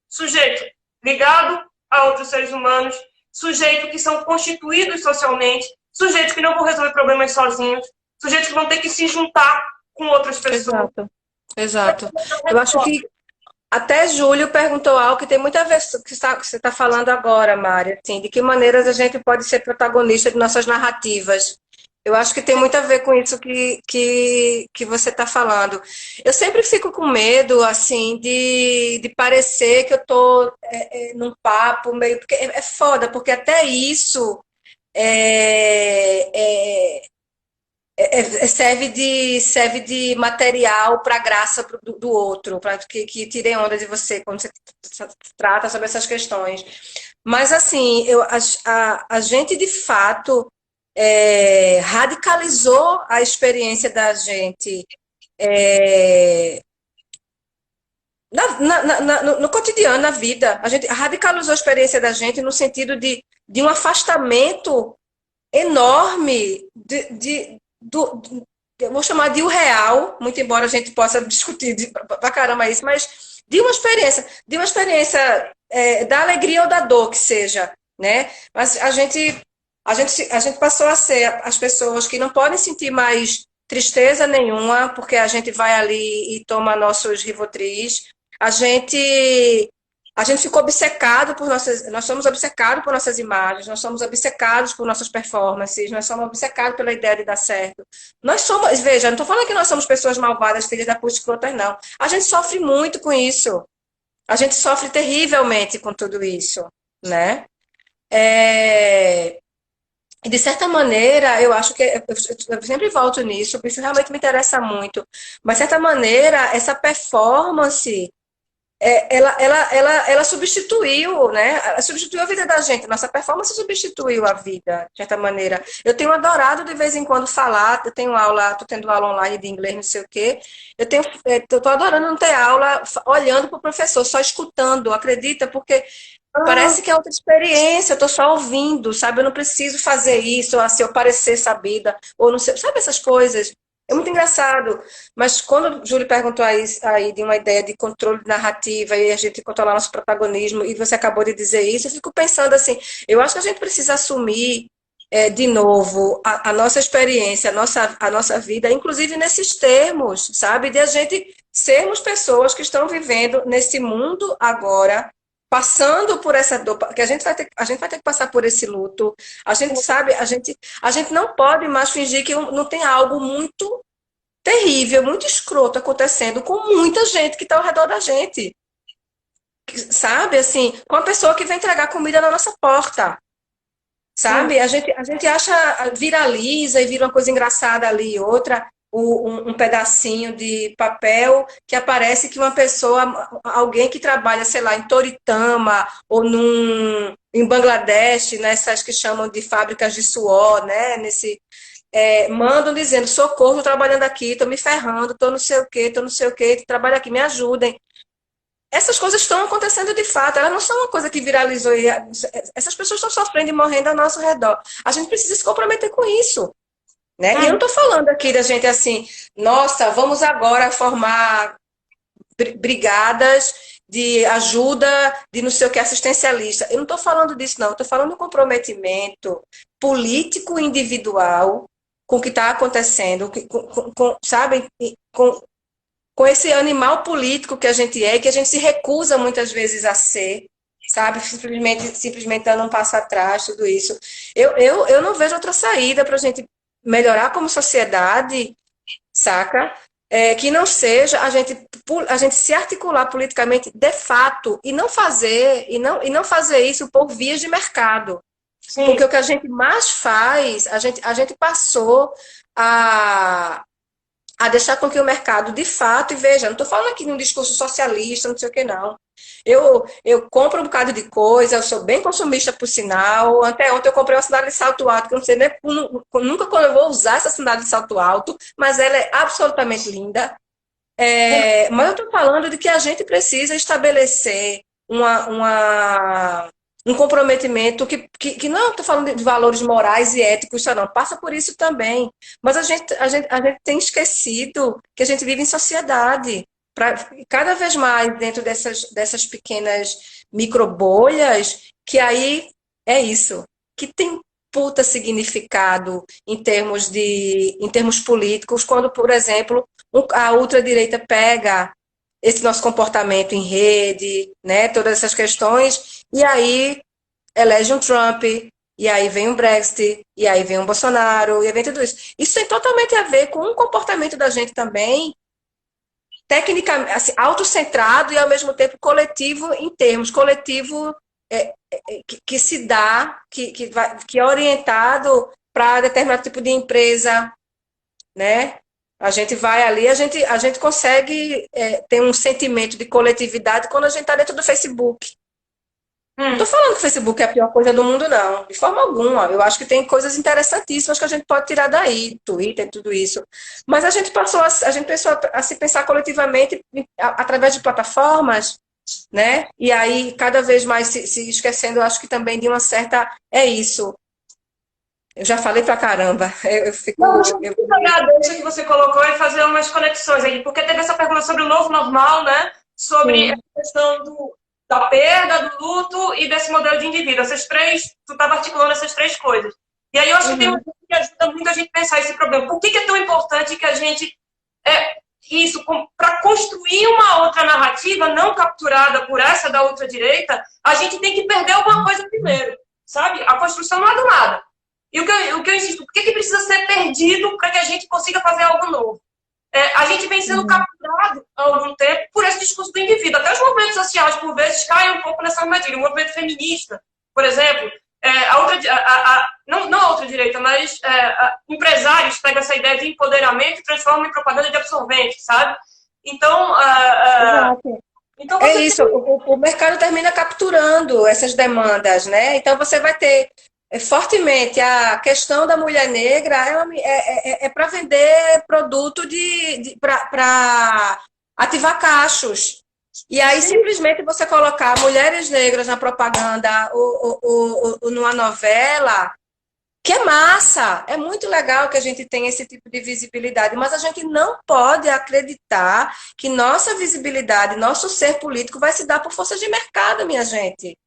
Speaker 1: Sujeito ligado a outros seres humanos, sujeitos que são constituídos socialmente, sujeitos que não vão resolver problemas sozinhos, sujeitos que vão ter que se juntar com outras pessoas.
Speaker 2: Exato. Eu acho que até Júlio perguntou algo que tem muito a ver com o que você está falando agora, Mária. Assim, de que maneiras a gente pode ser protagonista de nossas narrativas. Eu acho que tem muito a ver com isso que você está falando. Eu sempre fico com medo, assim, de parecer que eu estou num papo meio. Porque é foda, porque até isso é, é, serve de material para a graça do outro, para que tirem onda de você quando você trata sobre essas questões. Mas, assim, a gente, de fato, radicalizou a experiência da gente é, no cotidiano, na vida. A gente radicalizou a experiência da gente no sentido de um afastamento enorme eu vou chamar de o real, muito embora a gente possa discutir pra caramba isso, mas de uma experiência da alegria ou da dor que seja, né? Mas a gente passou a ser as pessoas que não podem sentir mais tristeza nenhuma, porque a gente vai ali e toma nossos Rivotris. A gente a gente ficou obcecado por nós somos obcecados por nossas imagens, nós somos obcecados por nossas performances, nós somos obcecados pela ideia de dar certo. Nós somos, veja, não estou falando que nós somos pessoas malvadas, filhas da puta escrotas, não. A gente sofre muito com isso. A gente sofre terrivelmente com tudo isso, né? É, de certa maneira, eu acho que eu sempre volto nisso, porque isso realmente me interessa muito. Mas, de certa maneira, essa performance ela substituiu, né? Ela substituiu a vida da gente. Nossa performance substituiu a vida, de certa maneira. Eu tenho adorado de vez em quando falar, eu tenho aula, estou tendo aula online de inglês, não sei o quê. Eu estou adorando não ter aula olhando para o professor, só escutando, acredita? Porque parece que é outra experiência, eu estou só ouvindo, sabe? Eu não preciso fazer isso, assim, eu parecer sabida, ou não sei, sabe essas coisas? É muito engraçado. Mas quando o Júlio perguntou aí de uma ideia de controle narrativa e a gente controlar nosso protagonismo, e você acabou de dizer isso, eu fico pensando assim, eu acho que a gente precisa assumir de novo a nossa experiência, a nossa vida, inclusive nesses termos, sabe? De a gente sermos pessoas que estão vivendo nesse mundo agora, passando por essa dor, que a gente vai ter que passar por esse luto. A gente sabe, a gente não pode mais fingir que não tem algo muito terrível, muito escroto acontecendo com muita gente que está ao redor da gente. Sabe, assim, com a pessoa que vem entregar comida na nossa porta. Sabe? A gente acha, viraliza e vira uma coisa engraçada ali, outra, um pedacinho de papel que aparece que uma pessoa, alguém que trabalha, sei lá, em Toritama ou em Bangladesh, nessas que chamam de fábricas de suor, né? Mandam dizendo, socorro, estou trabalhando aqui, estou me ferrando, estou não sei o quê, trabalho aqui, me ajudem. Essas coisas estão acontecendo de fato, elas não são uma coisa que viralizou. Essas pessoas estão sofrendo e morrendo ao nosso redor. A gente precisa se comprometer com isso. Né? E eu não estou falando aqui da gente assim, nossa, vamos agora formar brigadas de ajuda de não sei o que assistencialista. Eu não estou falando disso, não. Eu estou falando do comprometimento político individual com o que está acontecendo, sabe? Com esse animal político que a gente é, que a gente se recusa muitas vezes a ser, sabe? Simplesmente dando um passo atrás, tudo isso. Eu não vejo outra saída para a gente melhorar como sociedade, saca? Que não seja a gente se articular politicamente de fato e não fazer isso por vias de mercado. Sim. Porque o que a gente mais faz, a gente passou a deixar com que o mercado, de fato, e veja, não estou falando aqui de um discurso socialista, não sei o que, não. Eu compro um bocado de coisa, eu sou bem consumista, por sinal. Até ontem eu comprei uma sandália de salto alto, que eu não sei nem, nunca quando eu vou usar essa sandália de salto alto, mas ela é absolutamente linda. Mas eu estou falando de que a gente precisa estabelecer um comprometimento que não estou falando de valores morais e éticos, isso não, passa por isso também. Mas a gente tem esquecido que a gente vive em sociedade. Cada vez mais dentro dessas pequenas microbolhas, que aí é isso, que tem puta significado em termos políticos, quando, por exemplo, a ultradireita pega esse nosso comportamento em rede, né, todas essas questões, e aí elege um Trump, e aí vem o Brexit, e aí vem o Bolsonaro, e aí vem tudo isso. Isso tem totalmente a ver com o comportamento da gente também, tecnicamente, assim, autocentrado e ao mesmo tempo coletivo em termos. Coletivo que se dá, que é orientado para determinado tipo de empresa, né? A gente vai ali, a gente consegue ter um sentimento de coletividade quando a gente está dentro do Facebook. Não estou falando que o Facebook é a pior coisa do mundo, não, de forma alguma. Eu acho que tem coisas interessantíssimas que a gente pode tirar daí, Twitter, tudo isso. Mas a gente pensou a se pensar coletivamente através de plataformas, né? E aí, cada vez mais se esquecendo, eu acho que também de uma certa. É isso. Eu já falei pra caramba. Eu fico.
Speaker 1: Não, deixa que você colocou e fazer umas conexões aí, porque teve essa pergunta sobre o novo normal, né? Sobre a questão da perda, do luto e desse modelo de indivíduo. Essas três, tu estava articulando essas três coisas. E aí eu acho que tem uma coisa que ajuda muito a gente a pensar esse problema. Por que é tão importante que a gente para construir uma outra narrativa não capturada por essa da ultradireita, a gente tem que perder alguma coisa primeiro, sabe? A construção não é do nada. E o que eu insisto, por que precisa ser perdido para que a gente consiga fazer algo novo? A gente vem sendo capturado há algum tempo por esse discurso do indivíduo. Até os movimentos sociais, por vezes, caem um pouco nessa armadilha. O movimento feminista, por exemplo, não a outra direita, mas empresários pegam essa ideia de empoderamento e transformam em propaganda de absorvente, sabe? Então,
Speaker 2: então é isso, o mercado termina capturando essas demandas, né? Então você vai ter fortemente a questão da mulher negra para vender produto para ativar cachos. E aí, simplesmente, você colocar mulheres negras na propaganda ou numa novela, que é massa, é muito legal que a gente tenha esse tipo de visibilidade, mas a gente não pode acreditar que nossa visibilidade, nosso ser político vai se dar por força de mercado, minha gente,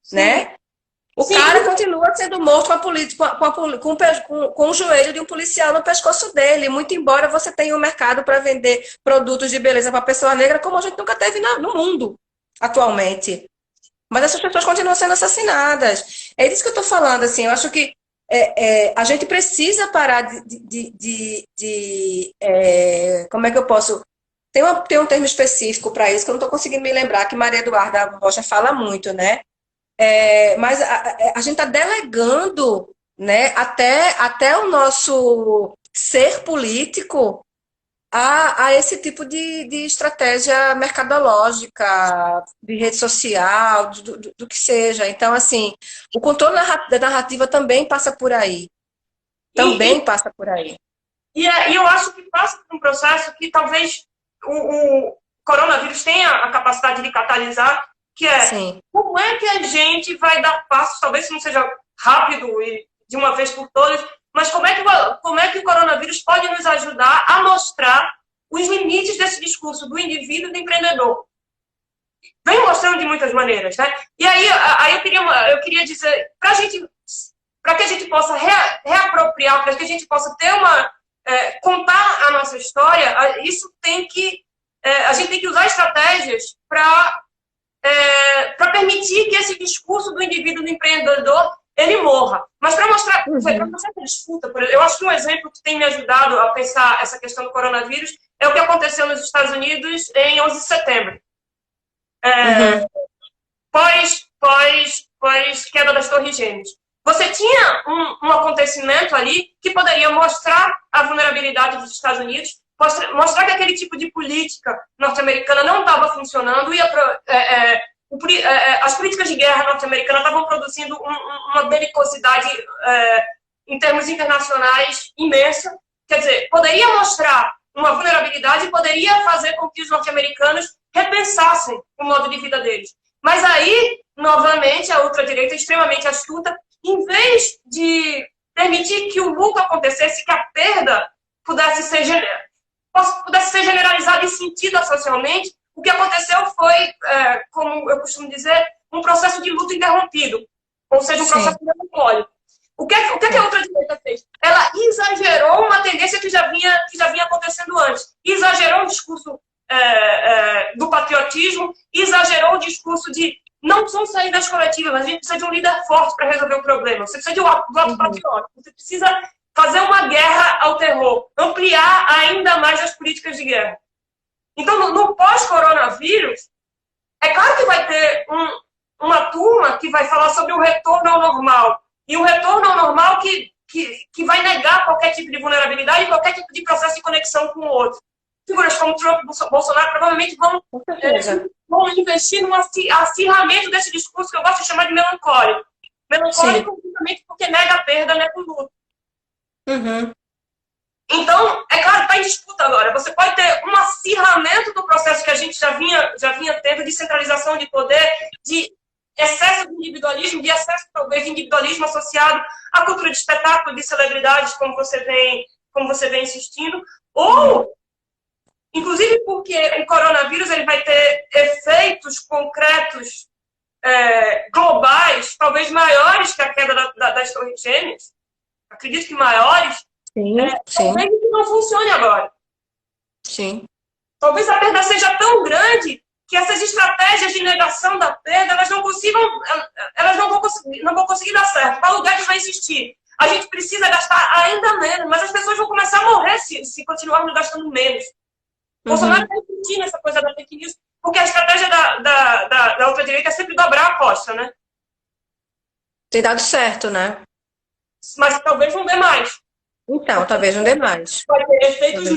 Speaker 2: né? O cara continua sendo morto com o joelho de um policial no pescoço dele, muito embora você tenha um mercado para vender produtos de beleza para pessoa negra, como a gente nunca teve no mundo atualmente. Mas essas pessoas continuam sendo assassinadas. É disso que eu estou falando, assim, eu acho que a gente precisa parar como é que eu posso... Tem um termo específico para isso, que eu não estou conseguindo me lembrar, que Maria Eduarda Rocha fala muito, né? Mas a gente está delegando, né, até o nosso ser político a esse tipo de estratégia mercadológica, de rede social, do que seja. Então, assim, o controle da narrativa também passa por aí. Passa por aí.
Speaker 1: E eu acho que passa por um processo que talvez o coronavírus tenha a capacidade de catalisar, que como é que a gente vai dar passos, talvez não seja rápido e de uma vez por todas, mas como é que o coronavírus pode nos ajudar a mostrar os limites desse discurso do indivíduo e do empreendedor? Vem mostrando de muitas maneiras, né? E aí eu queria dizer, para que a gente possa reapropriar, para que a gente possa ter contar a nossa história, isso a gente tem que usar estratégias para permitir que esse discurso do indivíduo, do empreendedor, ele morra. Mas para mostrar essa disputa, eu acho que um exemplo que tem me ajudado a pensar essa questão do coronavírus é o que aconteceu nos Estados Unidos em 11 de setembro. Pós queda das Torres Gêmeas. Você tinha um acontecimento ali que poderia mostrar a vulnerabilidade dos Estados Unidos, mostrar que aquele tipo de política norte-americana não estava funcionando e as políticas de guerra norte-americanas estavam produzindo uma belicosidade em termos internacionais imensa. Quer dizer, poderia mostrar uma vulnerabilidade e poderia fazer com que os norte-americanos repensassem o modo de vida deles. Mas aí, novamente, a ultradireita é extremamente astuta. Em vez de permitir que o luto acontecesse, que a perda pudesse ser generalizada e sentida socialmente, o que aconteceu foi, como eu costumo dizer, um processo de luto interrompido, ou seja, um processo melancólico. O que a ultradireita fez? Ela exagerou uma tendência que já vinha acontecendo antes. Exagerou o discurso do patriotismo, exagerou o discurso de não são saídas coletivas, mas a gente precisa de um líder forte para resolver o problema. Você precisa de um voto patriótico. Você precisa fazer uma guerra ao terror, ampliar ainda mais as políticas de guerra. Então, no pós-coronavírus, é claro que vai ter uma turma que vai falar sobre o retorno ao normal. E o retorno ao normal que vai negar qualquer tipo de vulnerabilidade e qualquer tipo de processo de conexão com o outro. Figuras como Trump e Bolsonaro provavelmente vão investir num acirramento desse discurso que eu gosto de chamar de melancólico. Melancólico justamente porque nega a perda, nega o luto. Então, é claro, está em disputa agora. Você pode ter um acirramento do processo que a gente já vinha tendo de centralização de poder, de excesso de individualismo, de excesso, talvez, de individualismo associado à cultura de espetáculo, de celebridades, como você vem insistindo, ou, inclusive porque o coronavírus ele vai ter efeitos concretos globais, talvez maiores que a queda das Torres Gêmeas, acredito que maiores, talvez isso não funcione agora.
Speaker 2: Sim.
Speaker 1: Talvez a perda seja tão grande que essas estratégias de negação da perda, elas não vão conseguir dar certo. Paulo Guedes vai insistir. A gente precisa gastar ainda menos, mas as pessoas vão começar a morrer se continuarmos gastando menos. Bolsonaro está insistir nessa coisa da fake news, porque a estratégia da ultradireita é sempre dobrar a aposta, né?
Speaker 2: Tem dado certo, né?
Speaker 1: Mas talvez não dê mais.
Speaker 2: Então, talvez não dê mais.
Speaker 1: Vai ter efeitos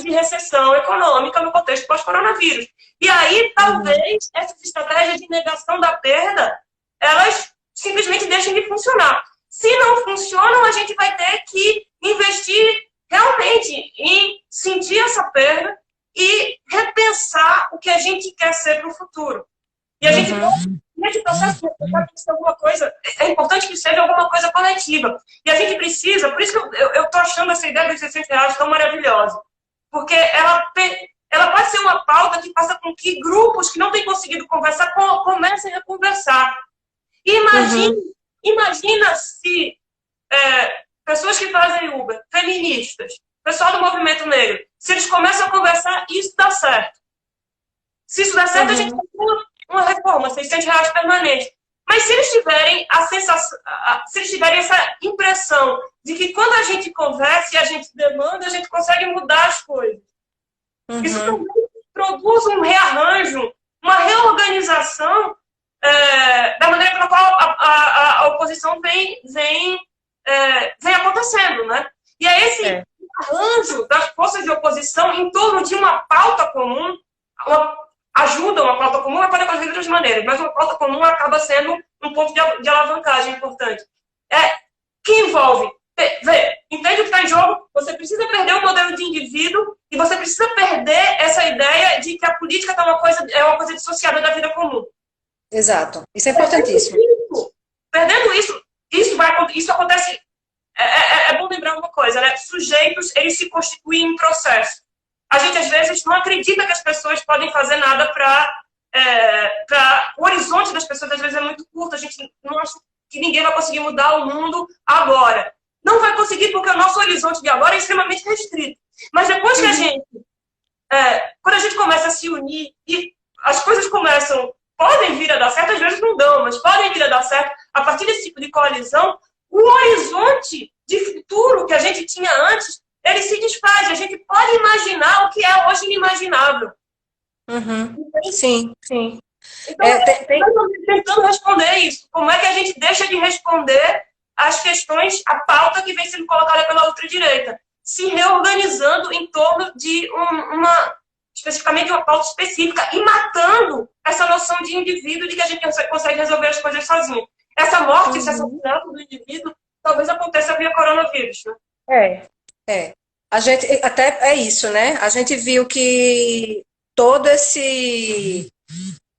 Speaker 1: de recessão econômica no contexto pós-coronavírus. E aí, talvez, essas estratégias de negação da perda, elas simplesmente deixem de funcionar. Se não funcionam, a gente vai ter que investir realmente em sentir essa perda e repensar o que a gente quer ser para o futuro. E a gente nesse processo de repensar tem que ser alguma coisa, é importante que seja alguma coisa coletiva. E a gente precisa, por isso que eu estou achando essa ideia dos R$600 tão maravilhosa. Porque ela pode ser uma pauta que faça com que grupos que não têm conseguido conversar comecem a conversar. E imagina se pessoas que fazem Uber, feministas, pessoal do movimento negro, se eles começam a conversar, isso dá certo. Se isso der certo, a gente tem uma reforma, R$600 permanente. Mas se eles tiverem se eles tiverem essa impressão de que quando a gente conversa e a gente demanda, a gente consegue mudar as coisas. Isso também produz um rearranjo, uma reorganização da maneira pela qual a oposição vem acontecendo, né? E é esse arranjo das forças de oposição em torno de uma pauta comum, ajuda uma pauta comum, pode acontecer de outras maneiras, mas uma pauta comum acaba sendo um ponto de alavancagem importante. Que envolve, entende o que está em jogo? Você precisa perder o modelo de indivíduo e você precisa perder essa ideia de que a política é uma coisa dissociada da vida comum.
Speaker 2: Exato. Isso é importantíssimo.
Speaker 1: Perdendo isso, isso acontece. É bom lembrar uma coisa, né? Sujeitos, eles se constituem em processo. A gente, às vezes, não acredita que as pessoas podem fazer nada o horizonte das pessoas, às vezes, é muito curto. A gente não acha que ninguém vai conseguir mudar o mundo agora. Não vai conseguir porque o nosso horizonte de agora é extremamente restrito. Mas depois que quando a gente começa a se unir e as coisas podem vir a dar certo, às vezes não dão, mas podem vir a dar certo, a partir desse tipo de coalizão, o horizonte de futuro que a gente tinha antes, ele se desfaz. A gente pode imaginar o que é hoje inimaginável.
Speaker 2: Sim, sim.
Speaker 1: Então, tentando responder isso. Como é que a gente deixa de responder às questões, a pauta que vem sendo colocada pela ultradireita? Se reorganizando em torno de especificamente uma pauta específica e matando essa noção de indivíduo, de que a gente consegue resolver as coisas sozinho. Essa morte, esse assassinato do indivíduo, talvez aconteça via coronavírus, né?
Speaker 2: A gente, até é isso, né? A gente viu que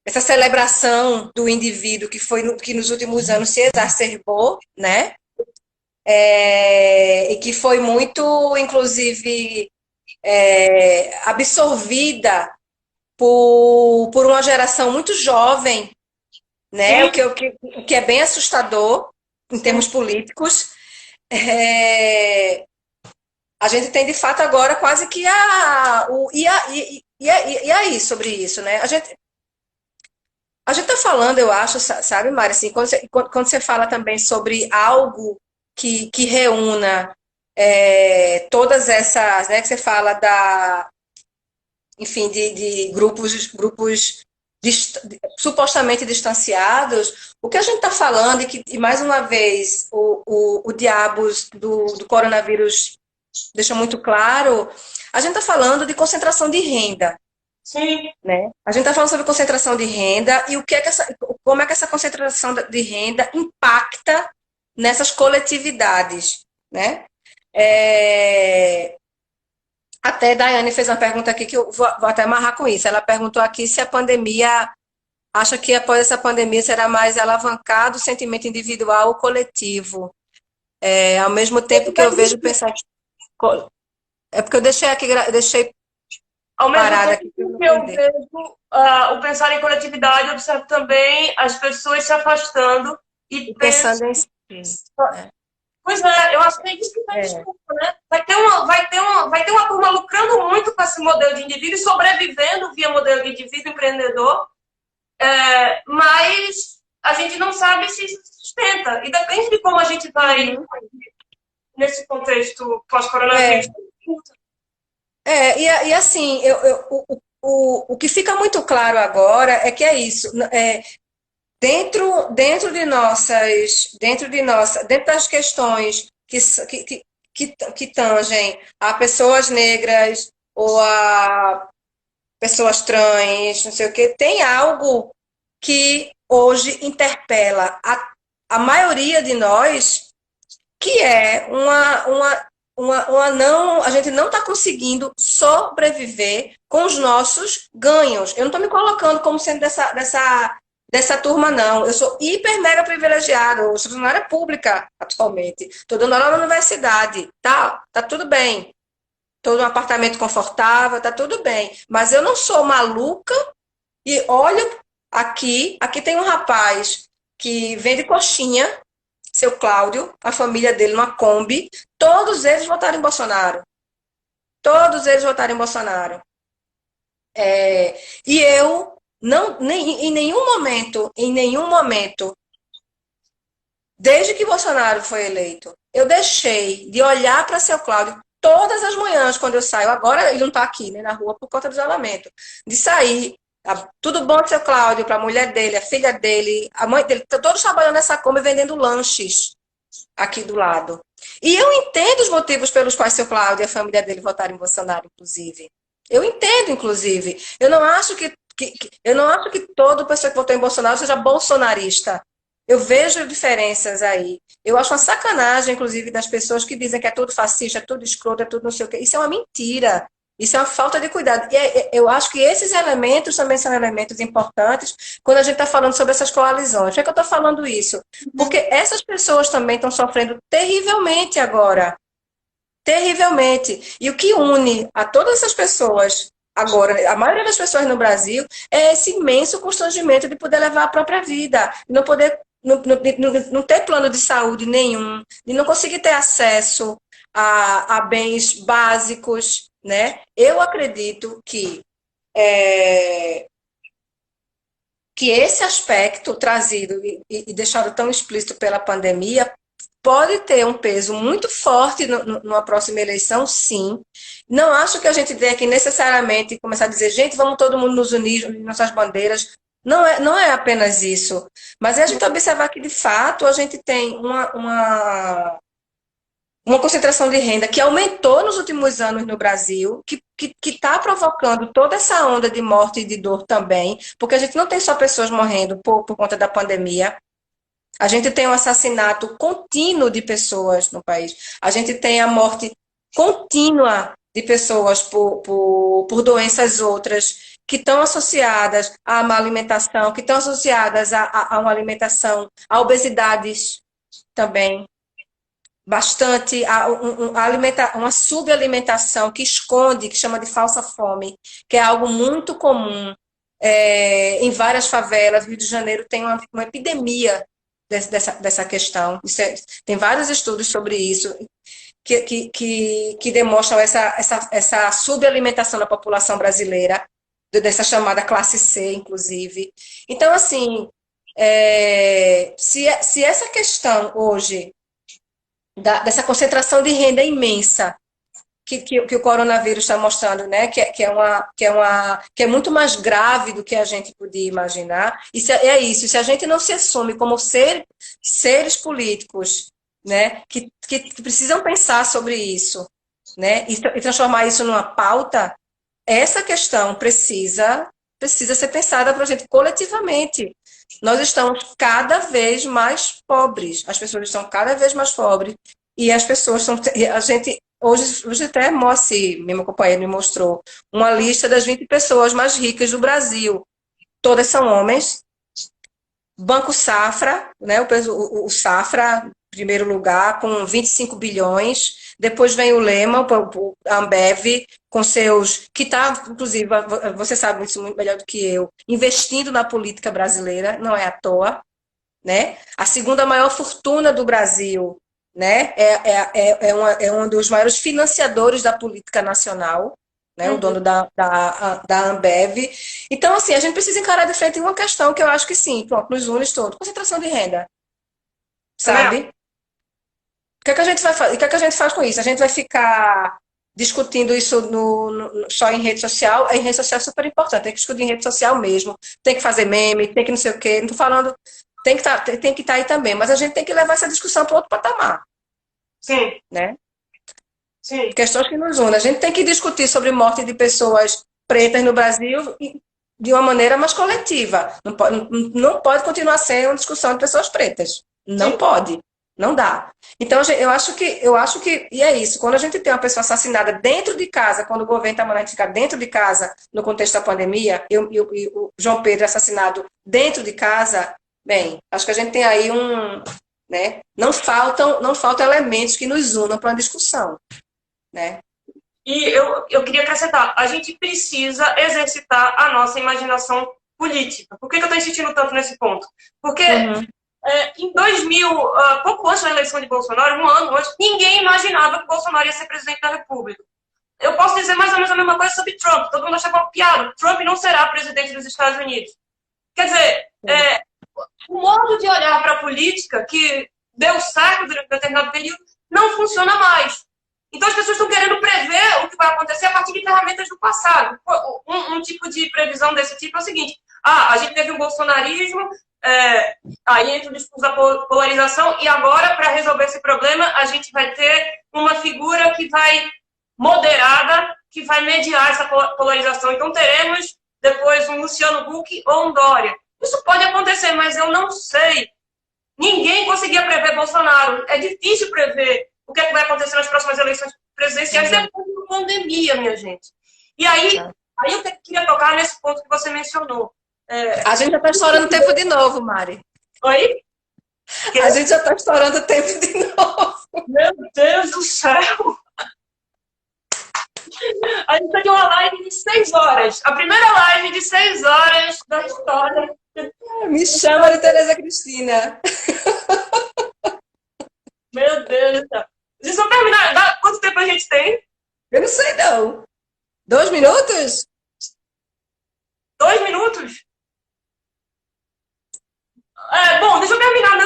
Speaker 2: essa celebração do indivíduo que nos últimos anos se exacerbou, né? E que foi muito, inclusive, absorvida por uma geração muito jovem, né? O que é bem assustador em termos políticos. A gente tem, de fato, agora quase que e aí sobre isso, né? A gente está falando, eu acho, sabe, Mari, assim, quando você fala também sobre algo que reúna todas essas, né, que você fala enfim, de grupos supostamente distanciados, o que a gente está falando, e mais uma vez, o diabos do coronavírus deixa muito claro, a gente está falando de concentração de renda.
Speaker 1: Sim.
Speaker 2: Né? A gente está falando sobre concentração de renda e como é que essa concentração de renda impacta nessas coletividades, né? Até Daiane fez uma pergunta aqui que eu vou até amarrar com isso. Ela perguntou aqui se a pandemia, acha que após essa pandemia será mais alavancado o sentimento individual ou coletivo. Ao mesmo tempo que eu vejo pensar... É porque eu deixei aqui, deixei
Speaker 1: Ao mesmo
Speaker 2: parada
Speaker 1: tempo
Speaker 2: aqui.
Speaker 1: que eu vejo o pensar em coletividade, eu observo também as pessoas se afastando e
Speaker 2: Pensando em si.
Speaker 1: Pois é, eu acho que é isso que está em disputa, né? Vai ter uma turma lucrando muito com esse modelo de indivíduo e sobrevivendo via modelo de indivíduo empreendedor, mas a gente não sabe se isso sustenta. E depende de como a gente vai nesse contexto pós-coronavírus.
Speaker 2: E assim, o que fica muito claro agora é que é isso. Dentro das questões que tangem a pessoas negras ou a pessoas trans, não sei o que, tem algo que hoje interpela a maioria de nós, que é a gente não está conseguindo sobreviver com os nossos ganhos. Eu não estou me colocando como sendo dessa turma, não. Eu sou hiper mega privilegiada, eu sou funcionária pública atualmente. Estou dando aula na universidade, tá tudo bem. Estou num apartamento confortável, tá tudo bem. Mas eu não sou maluca e olho aqui tem um rapaz que vende coxinha, seu Cláudio, a família dele numa Kombi, todos eles votaram em Bolsonaro. Todos eles votaram em Bolsonaro. E eu em nenhum momento, desde que Bolsonaro foi eleito, eu deixei de olhar para seu Cláudio todas as manhãs quando eu saio. Agora ele não está aqui, né, na rua por conta do isolamento. De sair, tudo bom, seu Cláudio, para a mulher dele, a filha dele, a mãe dele, todos trabalhando nessa Kombi vendendo lanches aqui do lado. E eu entendo os motivos pelos quais seu Cláudio e a família dele votaram em Bolsonaro, inclusive. Eu entendo, inclusive. Eu não acho que toda pessoa que votou em Bolsonaro seja bolsonarista. Eu vejo diferenças aí. Eu acho uma sacanagem, inclusive, das pessoas que dizem que é tudo fascista, é tudo escroto, é tudo não sei o quê. Isso é uma mentira. Isso é uma falta de cuidado. E eu acho que esses elementos também são elementos importantes quando a gente está falando sobre essas coalizões. Por que eu estou falando isso? Porque essas pessoas também estão sofrendo terrivelmente agora. Terrivelmente. E o que une a todas essas pessoas agora, a maioria das pessoas no Brasil, é esse imenso constrangimento de poder levar a própria vida, de não poder, não ter plano de saúde nenhum, de não conseguir ter acesso a bens básicos, né? Eu acredito que esse aspecto trazido e deixado tão explícito pela pandemia pode ter um peso muito forte numa próxima eleição, sim. Não acho que a gente tenha que necessariamente começar a dizer, gente, vamos todo mundo nos unir, nossas bandeiras. Não é apenas isso. Mas é a gente observar que, de fato, a gente tem uma concentração de renda que aumentou nos últimos anos no Brasil, que está provocando toda essa onda de morte e de dor também, porque a gente não tem só pessoas morrendo por conta da pandemia. A gente tem um assassinato contínuo de pessoas no país. A gente tem a morte contínua de pessoas por doenças outras que estão associadas à má alimentação, que estão associadas a uma alimentação, a obesidades também. Bastante, uma subalimentação que esconde, que chama de falsa fome, que é algo muito comum em várias favelas. Rio de Janeiro tem uma epidemia dessa questão. Tem vários estudos sobre isso que demonstram essa subalimentação da população brasileira. dessa chamada classe C, inclusive. Então, assim, se essa questão hoje dessa concentração de renda imensa que o coronavírus está mostrando, né, que é muito mais grave do que a gente podia imaginar, e é isso, se a gente não se assume como seres políticos, né, que precisam pensar sobre isso, né, e transformar isso numa pauta, essa questão precisa ser pensada para a gente coletivamente. Nós estamos cada vez mais pobres, as pessoas estão cada vez mais pobres, e as pessoas são. A gente, hoje até Moacir, meu companheiro, me mostrou uma lista das 20 pessoas mais ricas do Brasil. Todas são homens. Banco Safra, né, o Safra, em primeiro lugar, com 25 bilhões. Depois vem o Lema, a Ambev, com seus. Que está, inclusive, você sabe isso muito melhor do que eu, investindo na política brasileira, não é à toa. Né? A segunda maior fortuna do Brasil, né, é um dos maiores financiadores da política nacional, né, o dono da Ambev. Então, assim, a gente precisa encarar de frente uma questão que eu acho que sim, pronto, nos une todos, concentração de renda, sabe? O que é que a gente vai fazer? O que é que a gente faz com isso? A gente vai ficar discutindo isso só em rede social? Em rede social é super importante, tem que discutir em rede social mesmo, tem que fazer meme, tem que não sei o quê, não estou falando. Tem que estar aí também, mas a gente tem que levar essa discussão para outro patamar.
Speaker 1: Sim.
Speaker 2: Né?
Speaker 1: Sim.
Speaker 2: Questões que nos unem. A gente tem que discutir sobre morte de pessoas pretas no Brasil de uma maneira mais coletiva. Não pode continuar sendo uma discussão de pessoas pretas. Não pode. Não dá. Então, eu acho que, e é isso, quando a gente tem uma pessoa assassinada dentro de casa, quando o governo está mandando ficar dentro de casa, no contexto da pandemia, e o João Pedro assassinado dentro de casa, bem, acho que a gente tem aí né, não faltam elementos que nos unam para uma discussão, né?
Speaker 1: E eu queria acrescentar, a gente precisa exercitar a nossa imaginação política. Por que eu estou insistindo tanto nesse ponto? Porque em 2000, pouco antes da eleição de Bolsonaro, um ano antes, ninguém imaginava que Bolsonaro ia ser presidente da República. Eu posso dizer mais ou menos a mesma coisa sobre Trump. Todo mundo achava uma piada. Trump não será presidente dos Estados Unidos. Quer dizer, o modo de olhar para a política que deu certo durante um determinado período não funciona mais. Então as pessoas estão querendo prever o que vai acontecer a partir de ferramentas do passado. Um tipo de previsão desse tipo é o seguinte: a gente teve um bolsonarismo, aí entra o discurso da polarização, e agora, para resolver esse problema, a gente vai ter uma figura que vai moderada, que vai mediar essa polarização. Então teremos depois um Luciano Huck ou um Dória. Isso pode acontecer, mas eu não sei. Ninguém conseguia prever Bolsonaro. É difícil prever o que é que vai acontecer nas próximas eleições presidenciais depois da pandemia, minha gente. E aí eu queria tocar nesse ponto que você mencionou.
Speaker 2: A gente já está estourando o tempo de novo, Mari.
Speaker 1: Oi?
Speaker 2: A gente já está estourando o tempo de novo.
Speaker 1: Meu Deus do céu! A gente tem uma live de 6 horas. A primeira live de 6 horas da história.
Speaker 2: Me chama de Tereza Cristina.
Speaker 1: Meu Deus do céu. Deixa eu terminar. Quanto tempo a gente tem?
Speaker 2: Eu não sei, não. 2 minutos?
Speaker 1: 2 minutos? Bom, deixa eu terminar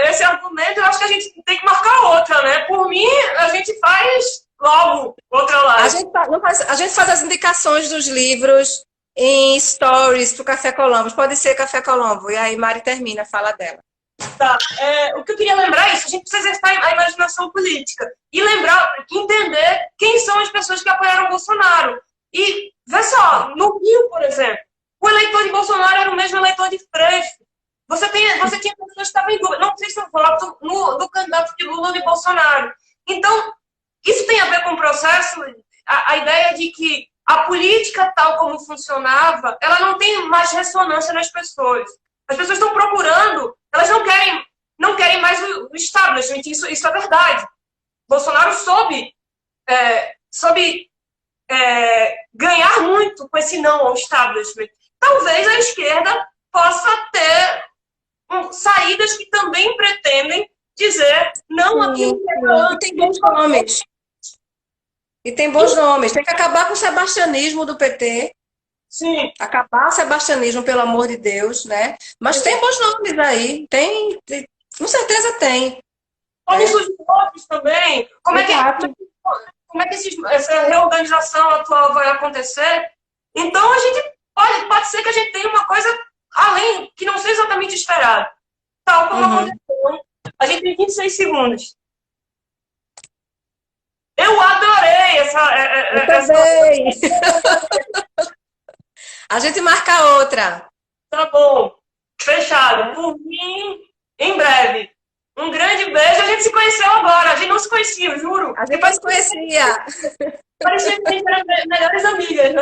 Speaker 1: esse argumento. Eu acho que a gente tem que marcar outra, né? Por mim, a gente faz logo outra live.
Speaker 2: A gente faz as indicações dos livros em stories pro Café Colombo. Pode ser Café Colombo. E aí Mari termina a fala dela.
Speaker 1: Tá. O que eu queria lembrar é isso. A gente precisa exercitar a imaginação política. E entender quem são as pessoas que apoiaram o Bolsonaro. E, vê só, no Rio, por exemplo, o eleitor de Bolsonaro era o mesmo eleitor de Freixo. Você tinha pessoas que estavam em dúvida. Não sei se eu voto no candidato de Lula ou de Bolsonaro. Então, isso tem a ver com o processo, a ideia de que a política tal como funcionava, ela não tem mais ressonância nas pessoas. As pessoas estão procurando, elas não querem mais o establishment, isso é verdade. Bolsonaro soube ganhar muito com esse não ao establishment. Talvez a esquerda possa ter saídas que também pretendem dizer não aquilo que é antes.
Speaker 2: Tem bons nomes. E tem bons nomes. Tem que acabar com o sebastianismo do PT.
Speaker 1: Sim.
Speaker 2: Acabar o sebastianismo, pelo amor de Deus, né? Mas tem bons nomes aí. Com certeza tem.
Speaker 1: Podem surgir outros também.
Speaker 2: Exato.
Speaker 1: Como é que essa reorganização atual vai acontecer? Então, a gente pode ser que a gente tenha uma coisa além, que não seja exatamente esperado. Tal como aconteceu. A gente tem 26 segundos. Eu adorei essa...
Speaker 2: Também. A gente marca outra.
Speaker 1: Tá bom. Fechado. Por mim, em breve. Um grande beijo. A gente se conheceu agora. A gente não se conhecia, eu juro.
Speaker 2: A gente não se conhecia.
Speaker 1: Parecia que a gente era melhores amigas, né?